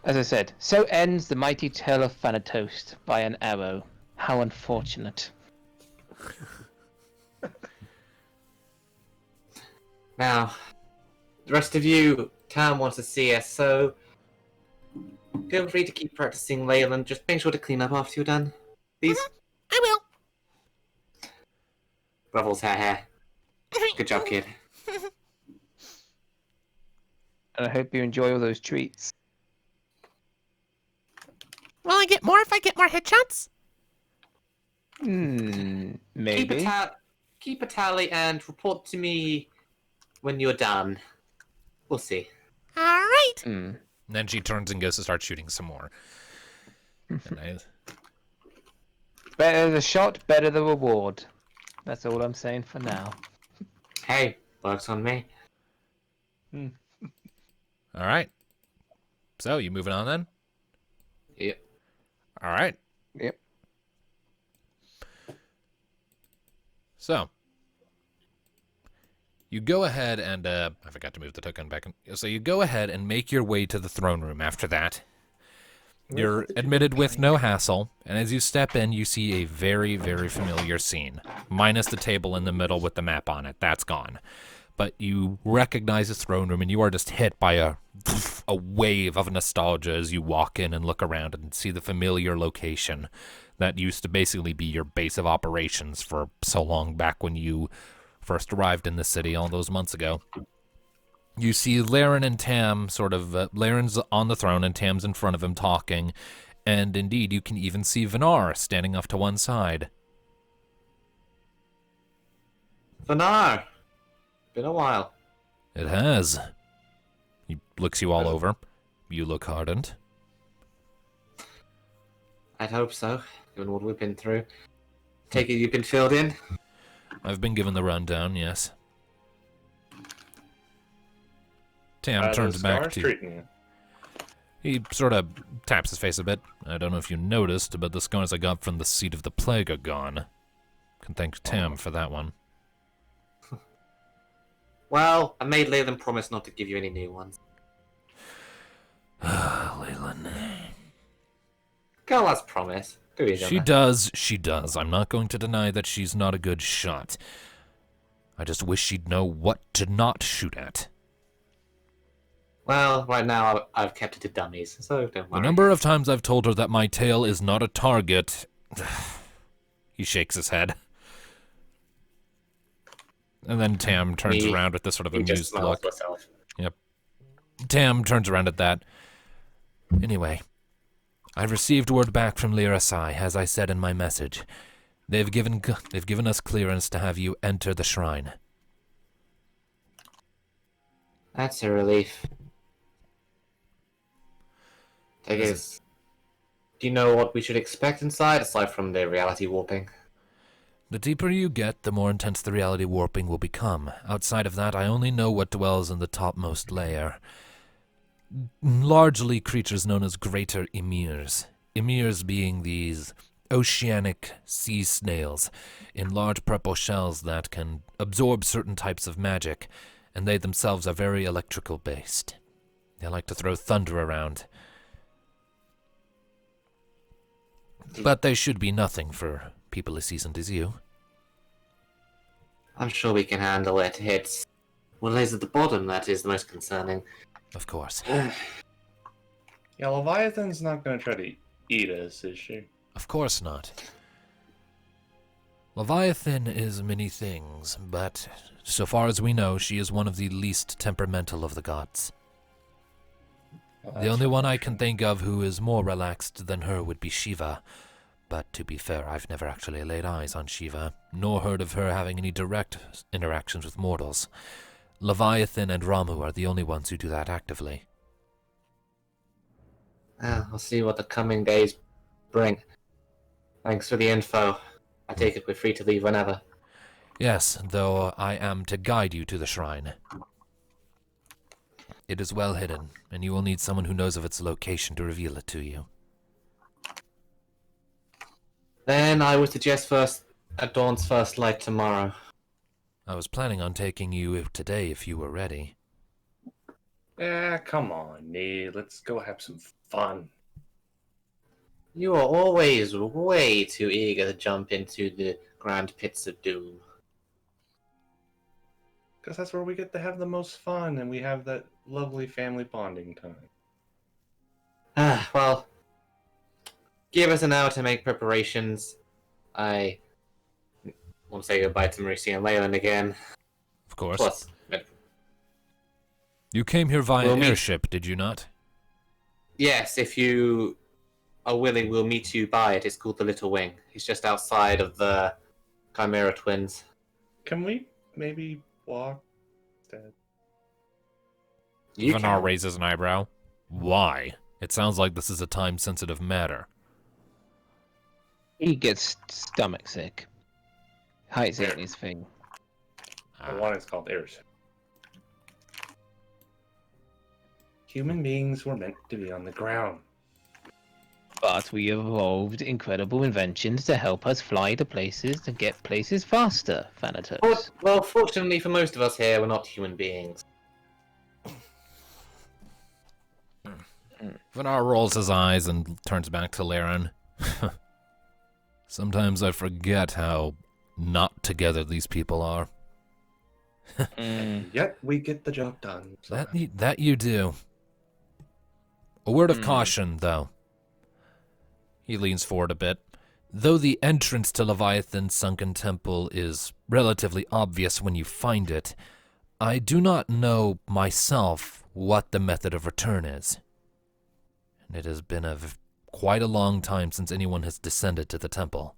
as I said, so ends the mighty tale of Thanatos by an arrow. How unfortunate. Now, the rest of you, Tam wants to see us, so feel free to keep practicing, Leilan. Just make sure to clean up after you're done, please. I will. Ruffles hair. Good job, kid. And I hope you enjoy all those treats. Will I get more if I get more headshots? Maybe. Keep a tally and report to me when you're done. We'll see. All right. And then she turns and goes to start shooting some more. Better the shot, better the reward. That's all I'm saying for now. Hey, works on me. All right. So, you moving on then? Yep. All right. Yep. So, you go ahead and, I forgot to move the token back. So you go ahead and make your way to the throne room after that. You're admitted with no hassle, and as you step in, you see a very, very familiar scene. Minus the table in the middle with the map on it. That's gone. But you recognize the throne room, and you are just hit by a wave of nostalgia as you walk in and look around and see the familiar location that used to basically be your base of operations for so long back when you first arrived in the city all those months ago. You see Leilan and Tam Laren's on the throne and Tam's in front of him talking, and indeed you can even see Vinar standing off to one side. Vinar! Been a while. It has. He looks you all over. You look hardened. I'd hope so, given what we've been through. Take it you've been filled in? I've been given the rundown, yes. Tam turns back to you. He sort of taps his face a bit. I don't know if you noticed, but the scars I got from the seat of the plague are gone. Can thank Tam for that one. Well, I made Leilan promise not to give you any new ones. Leilan. Girl has promise. She does. I'm not going to deny that she's not a good shot. I just wish she'd know what to not shoot at. Well, right now I've kept it to dummies, so don't worry. The number of times I've told her that my tail is not a target... He shakes his head. And then Tam turns around with this sort of amused look. Yep. Tam turns around at that. Anyway, I've received word back from Lirasai, as I said in my message. They've given us clearance to have you enter the shrine. That's a relief. I guess. Do you know what we should expect inside, aside from the reality warping? The deeper you get, the more intense the reality warping will become. Outside of that, I only know what dwells in the topmost layer. Largely creatures known as greater emirs. Emirs being these oceanic sea snails in large purple shells that can absorb certain types of magic, and they themselves are very electrical based. They like to throw thunder around. But they should be nothing for people as seasoned as you. I'm sure we can handle it. It's what lays at the bottom that is the most concerning. Of course. Yeah, Leviathan's not going to try to eat us, is she? Of course not. Leviathan is many things, but so far as we know, she is one of the least temperamental of the gods. The only one I can think of who is more relaxed than her would be Shiva. But to be fair, I've never actually laid eyes on Shiva, nor heard of her having any direct interactions with mortals. Leviathan and Ramu are the only ones who do that actively. I'll see what the coming days bring. Thanks for the info. I take it we're free to leave whenever. Yes, though I am to guide you to the shrine. It is well hidden, and you will need someone who knows of its location to reveal it to you. Then I would suggest first at dawn's first light tomorrow. I was planning on taking you today if you were ready. Yeah, come on, Nate. Let's go have some fun. You are always way too eager to jump into the grand pits of doom. Because that's where we get to have the most fun, and we have that lovely family bonding time. Well, give us an hour to make preparations. I want to say goodbye to Mauricio and Leilan again. Of course. Plus, You came here via We'll meet- airship, did you not? yes, if you are willing, we'll meet you by it. It's called the Little Wing. It's just outside of the Chimera Twins. Can we maybe walk? Instead? You Vanar can. raises an eyebrow. Why? It sounds like this is a time-sensitive matter. He gets stomach sick. Heights ain't his thing. The one is called airship. Human beings were meant to be on the ground. But we evolved incredible inventions to help us fly to places and get places faster, Thanatos. Well, fortunately for most of us here, we're not human beings. Vanar rolls his eyes and turns back to Leilan. Sometimes I forget how not together these people are. Yet we get the job done. So That you do. A word of caution, though. He leans forward a bit. Though the entrance to Leviathan's sunken temple is relatively obvious when you find it, I do not know myself what the method of return is. And it has been quite a long time since anyone has descended to the temple.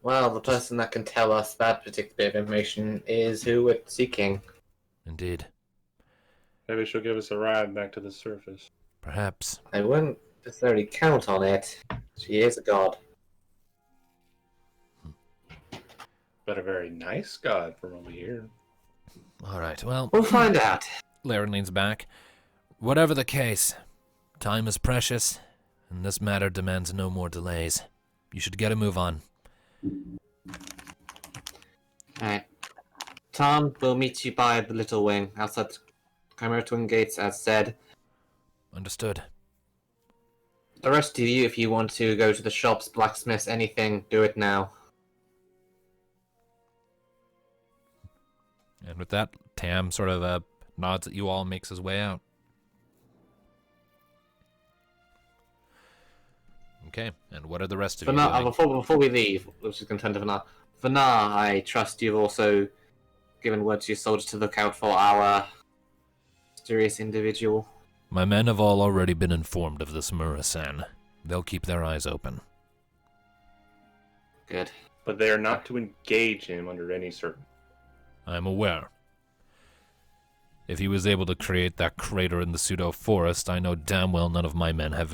Well, the person that can tell us that particular bit of information is who we're seeking. Indeed. maybe she'll give us a ride back to the surface. Perhaps. I wouldn't necessarily count on it. She is a god. But a very nice god from over here. All right, well, We'll find out. Leilan leans back. Whatever the case, time is precious, and this matter demands no more delays. You should get a move on. Alright. Tom, we'll meet you by the Little Wing, outside the Chimera Twin Gates, as said. Understood. The rest of you, if you want to go to the shops, blacksmiths, anything, do it now. And with that, Tam sort of nods at you all and makes his way out. Okay, and what are the rest of you doing? Before we leave, which is content of Vanar. Vanar, I trust you've also given word to your soldiers to look out for our mysterious individual. My men have all already been informed of this Murasan. They'll keep their eyes open. Good. But they are not to engage him under any circumstances. I am aware. If he was able to create that crater in the pseudo-forest, I know damn well none of my men have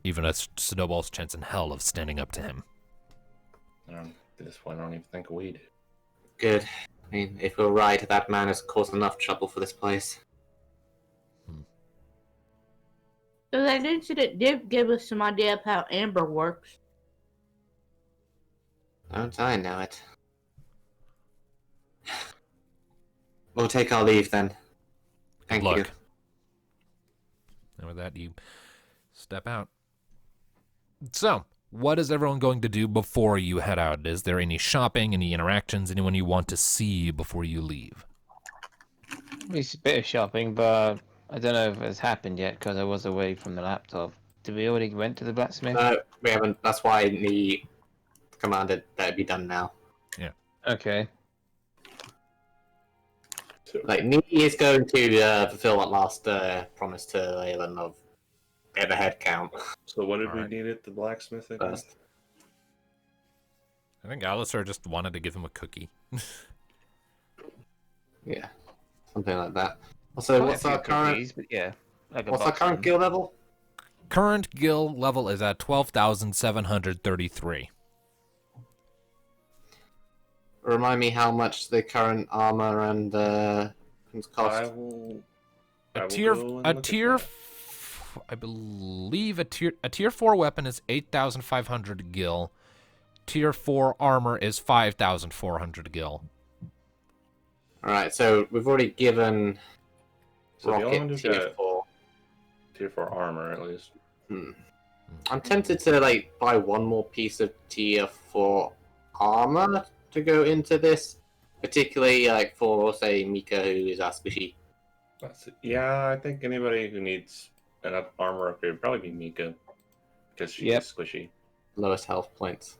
even a snowball's chance in hell of standing up to him. At this point, I don't even think we do. Good. I mean, if we're right, that man has caused enough trouble for this place. So that incident did give us some idea of how amber works. Don't I know it? We'll take our leave then. Thank Good you. luck. And with that, you step out. So, what is everyone going to do before you head out? Is there any shopping, any interactions, anyone you want to see before you leave? It's a bit of shopping, but I don't know if it's happened yet because I was away from the laptop. Did we already went to the blacksmith? No, we haven't. That's why he commanded that it be done now. Okay. Like, Nee is going to fulfill that last promise to Leilan of get the head count So what did we Alright. need at the blacksmith again? first. I think Alistair just wanted to give him a cookie. Yeah, something like that. Also, Quite a what's few our current? cookies, but yeah. Like a What's our box current of them. guild level? Current guild level is at 12,733. Remind me how much the current armor and things I cost. will A will tier, go and a look at tier, that. I believe a tier 4 weapon is 8,500 gil. Tier 4 armor is 5,400 gil. All right, so we've already given So the only one Rocket who's tier got 4. tier 4 armor, at least. I'm tempted to like buy one more piece of tier 4 armor to go into this, particularly like for say Mika, who is our squishy. Yeah, I think anybody who needs an armor upgrade would probably be Mika. Because she's Yep. squishy. Lowest health points.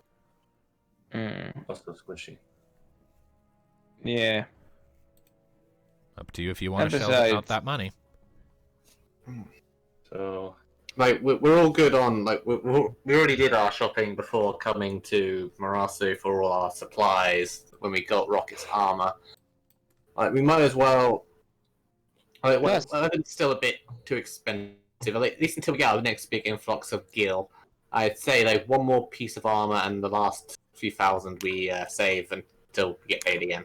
Also squishy. Yeah. Up to you if you want to And shell out besides- that money. So Like we're all good on we already did our shopping before coming to Marasu for all our supplies when we got Rocket's armor. Like we might as well. Like, Yes. it's still a bit too expensive. At least until we get our next big influx of gil. I'd say like one more piece of armor and the last few thousand we save until we get paid again.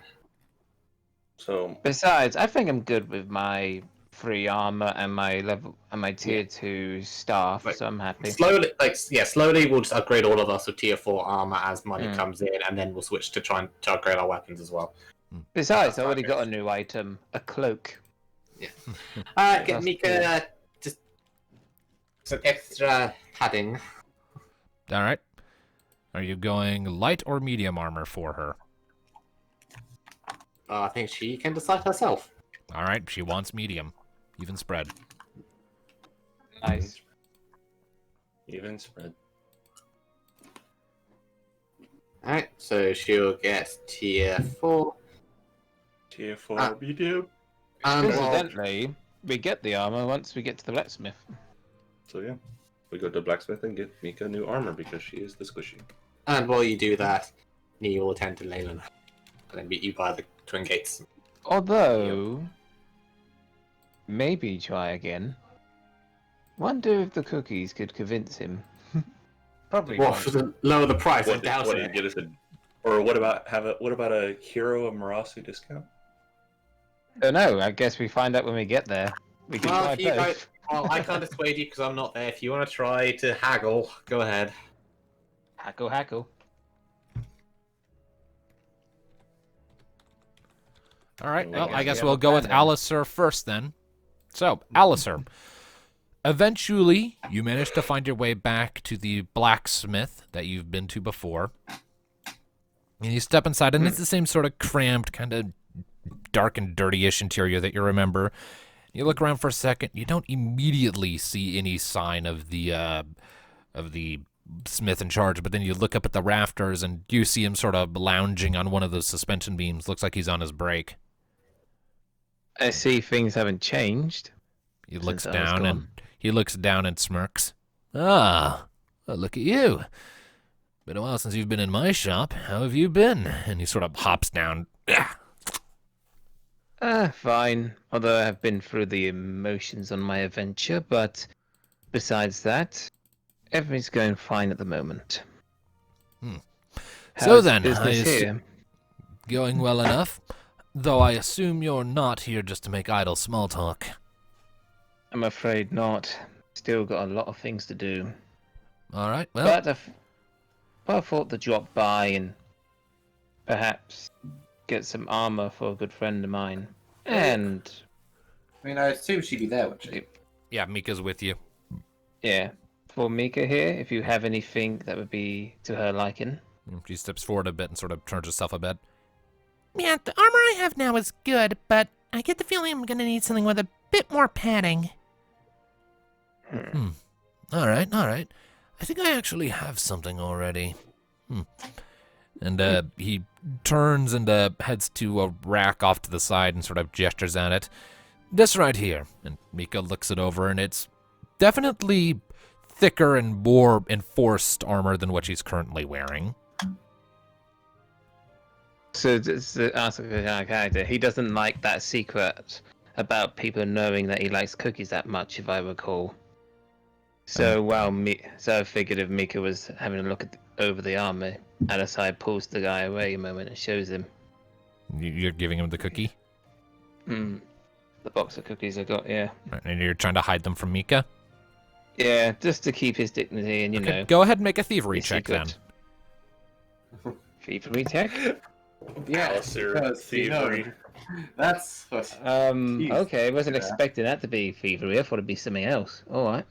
so Besides, I think I'm good with my free armor and my level and my tier 2 staff, Right. so I'm happy. Slowly we'll just upgrade all of us with tier 4 armor as money Mm. comes in, and then we'll switch to try to upgrade our weapons as well. Besides, I already got a new item, a cloak. Get That's Mika just some extra padding. All right. Are you going light or medium armor for her? I think she can decide herself. All right. She wants medium. Even spread. Nice. even spread. Alright, so she'll get tier 4. Tier 4 Ah. medium. And while, Incidentally, we get the armor once we get to the blacksmith. So yeah, we go to the blacksmith and get Mika new armor because she is the squishy. while you do that, Nee will attend to Leilan. And then meet you by the Twin Gates. Although, maybe try again. Wonder if the cookies could convince him. Probably Well, not. for the lower the price, I doubt what it. get us or what about a hero of Marasu discount? Don't know. I guess we find out when we get there. We can Well, try if you both. guys, well, I can't dissuade you because I'm not there. If you want to try to haggle, go ahead. Hackle, hackle. All right. Well, Well, I we guess have we'll a go with plan then. Alistair first then. So, Alistair, eventually you manage to find your way back to the blacksmith that you've been to before. And you step inside, and it's the same sort of cramped, kind of dark and dirty-ish interior that you remember. You look around for a second. You don't immediately see any sign of the smith in charge, but then you look up at the rafters, and you see him sort of lounging on one of those suspension beams. Looks like he's on his break. I see things haven't changed. He looks Since I was down and gone. he looks down and smirks. Ah, well, look at you. Been a while since you've been in my shop. How have you been? And he sort of hops down. Fine. Although I have been through the emotions on my adventure, but besides that, everything's going fine at the moment. So How's then, business here? Going well enough. Though I assume you're not here just to make idle small talk. I'm afraid not. Still got a lot of things to do. All right, well, But I thought to drop by and perhaps get some armor for a good friend of mine. And I mean, I assume she'd be there, would she? yeah, Mika's with you. yeah, for Mika here, if you have anything that would be to her liking. She steps forward a bit and sort of turns herself a bit. Yeah, the armor I have now is good, but I get the feeling I'm gonna need something with a bit more padding. All right. I think I actually have something already. And he turns and heads to a rack off to the side and sort of gestures at it. This right here. And Mika looks it over, and it's definitely thicker and more enforced armor than what she's currently wearing. So just to ask a character, he doesn't like that secret about people knowing that he likes cookies that much, if I recall. So so I figured if Mika was having a look over the armor, Alasai pulls the guy away a moment and shows him. You're giving him the cookie? The box of cookies I got, yeah. Right, and you're trying to hide them from Mika? Yeah, just to keep his dignity and, you know. Go ahead and make a thievery his check then. secret. Thievery check? Yeah, Alistair, because, you know, thievery. that's what. Jeez. Okay, I wasn't Yeah. expecting that to be thievery. I thought it'd be something else. Alright.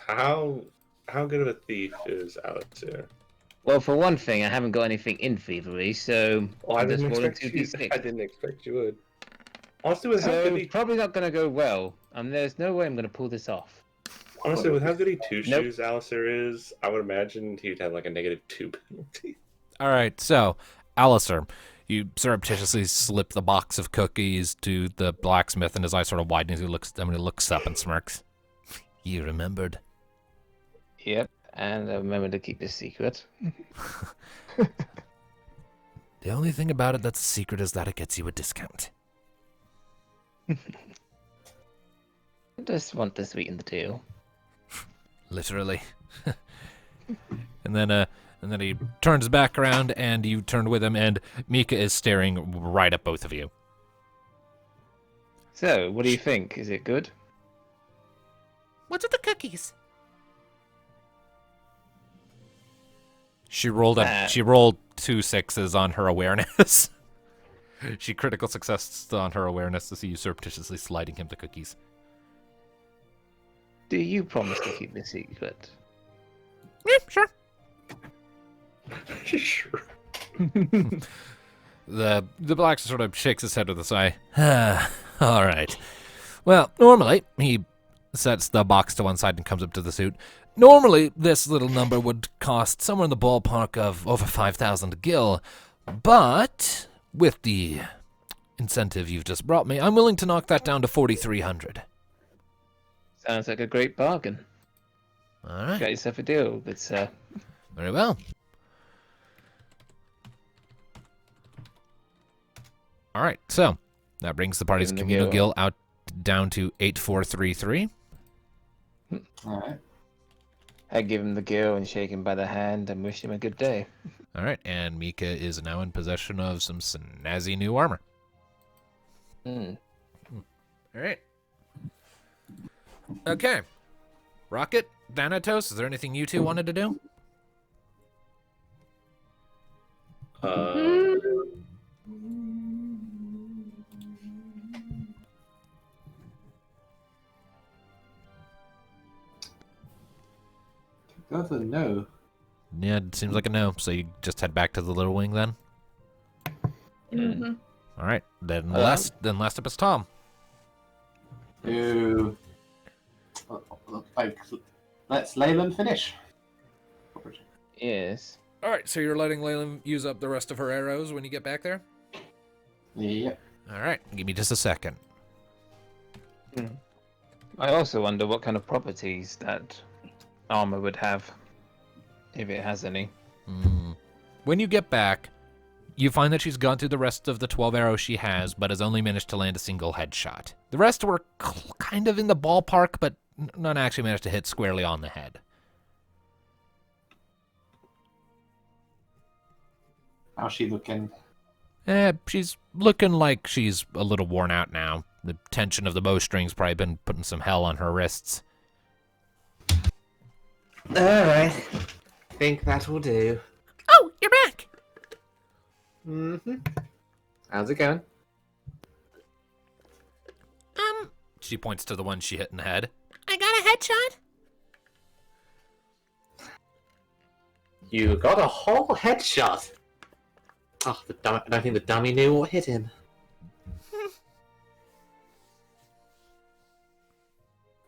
How good of a thief is Alistair? Well, for one thing, I haven't got anything in thievery, so Well, I I'm just didn't rolling expect 2d6. I didn't expect you would. Honestly, with how So good it's probably not going to go well, and there's no way I'm going to pull this off. Honestly, with how good he two Nope. shoes Alistair is, I would imagine he'd have like a -2 penalty. All right, so, Alistair, you surreptitiously slip the box of cookies to the blacksmith, and his eyes sort of widen as he looks at them, and he looks up and smirks. You remembered? Yep, and I remember to keep this secret. The only thing about it that's a secret is that it gets you a discount. I just want to sweeten the deal. Literally. And then he turns back around, and you turn with him, and Mika is staring right at both of you. So, what do you think? Is it good? What's with the cookies? She rolled she rolled 2 6s on her awareness. She critical success on her awareness to see you surreptitiously sliding him the cookies. Do you promise to keep the secret? Yeah, sure. Sure. The black sort of shakes his head with a sigh. All right. Well, normally, he sets the box to one side and comes up to the suit. Normally, this little number would cost somewhere in the ballpark of over 5,000 gil, but with the incentive you've just brought me, I'm willing to knock that down to 4,300. Sounds like a great bargain. All right. Got yourself a deal, good sir. Very well. All right, so that brings the party's Give him the communal gil. gil out down to 8,433. All right. I give him the gill and shake him by the hand and wish him a good day. All right, and Mika is now in possession of some snazzy new armor. Hmm. All right. Okay. Rocket, Thanatos, is there anything you two wanted to do? That's a no. Yeah, it seems like a no. So you just head back to the little wing then? Mm-hmm. All right. Then Hello? last up is Tom. To like, let's Leilan finish. Yes. All right, so you're letting Leilan use up the rest of her arrows when you get back there? Yep. All right, give me just a second. I also wonder what kind of properties that armor would have, if it has any. When you get back, you find that she's gone through the rest of the 12 arrows she has, but has only managed to land a single headshot. The rest were kind of in the ballpark, but none actually managed to hit squarely on the head. How's she looking? She's looking like she's a little worn out now. The tension of the bowstring's probably been putting some hell on her wrists. Alright. Think that will do. Oh, you're back. Mm-hmm. How's it going? She points to the one she hit in the head. I got a headshot. You got a whole headshot. Oh, I don't think the dummy knew what hit him.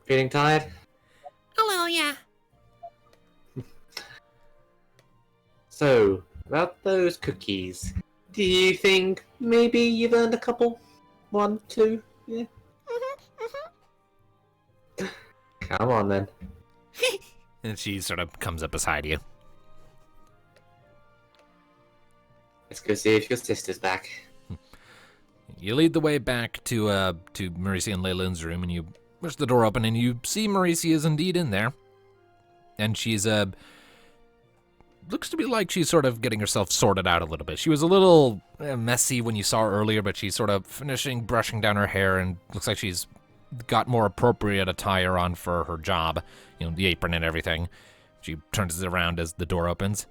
Feeling tired? A little, yeah. So, about those cookies. Do you think maybe you've earned a couple? 1, 2? Yeah. Come on then. And she sort of comes up beside you. Let's go see if your sister's back. You lead the way back to Marisi and Leilan's room, and you push the door open, and you see Marisi is indeed in there. And she's, looks to be like she's sort of getting herself sorted out a little bit. She was a little messy when you saw her earlier, but she's sort of finishing brushing down her hair, and looks like she's got more appropriate attire on for her job. You know, the apron and everything. She turns it around as the door opens.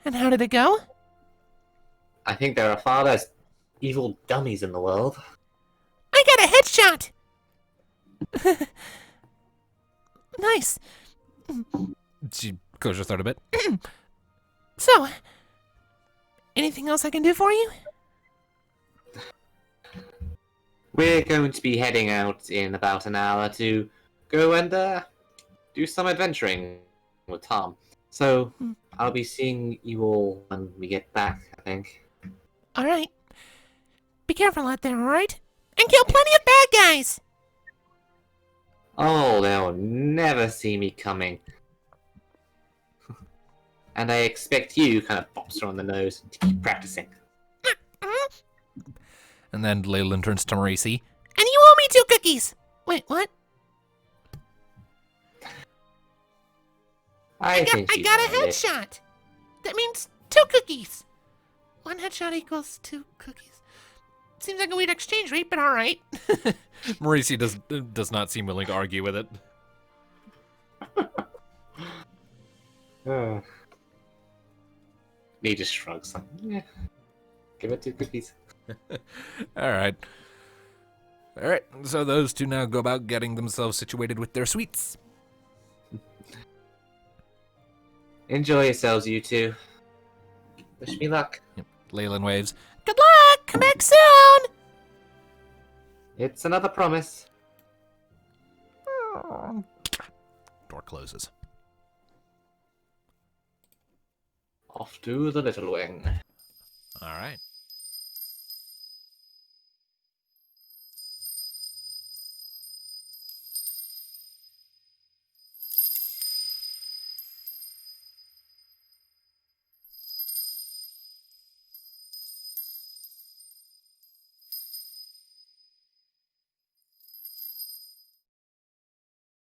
And how did it go? I think there are far less evil dummies in the world. I got a headshot. Nice. She closes her throat a bit. So, anything else I can do for you? We're going to be heading out in about an hour to go and do some adventuring with Tom. So I'll be seeing you all when we get back, I think. All right. Be careful out there, all right? And kill plenty of bad guys. Oh, they'll never see me coming. And I expect you kind of bops her on the nose to keep practicing. And then Leilan turns to Marisi. And you owe me 2 cookies. Wait, what? I I think she's got a earned it. headshot. That means 2 cookies. 1 headshot equals 2 cookies. Seems like a weird exchange rate, but all right. Marisi does not seem willing to argue with it. He just shrugs like, yeah, give it 2 cookies. All right. So those two now go about getting themselves situated with their sweets. Enjoy yourselves, you two. Wish me luck. Leilan waves. Good luck. Come back soon. It's another promise. Door closes. Off to the little wing.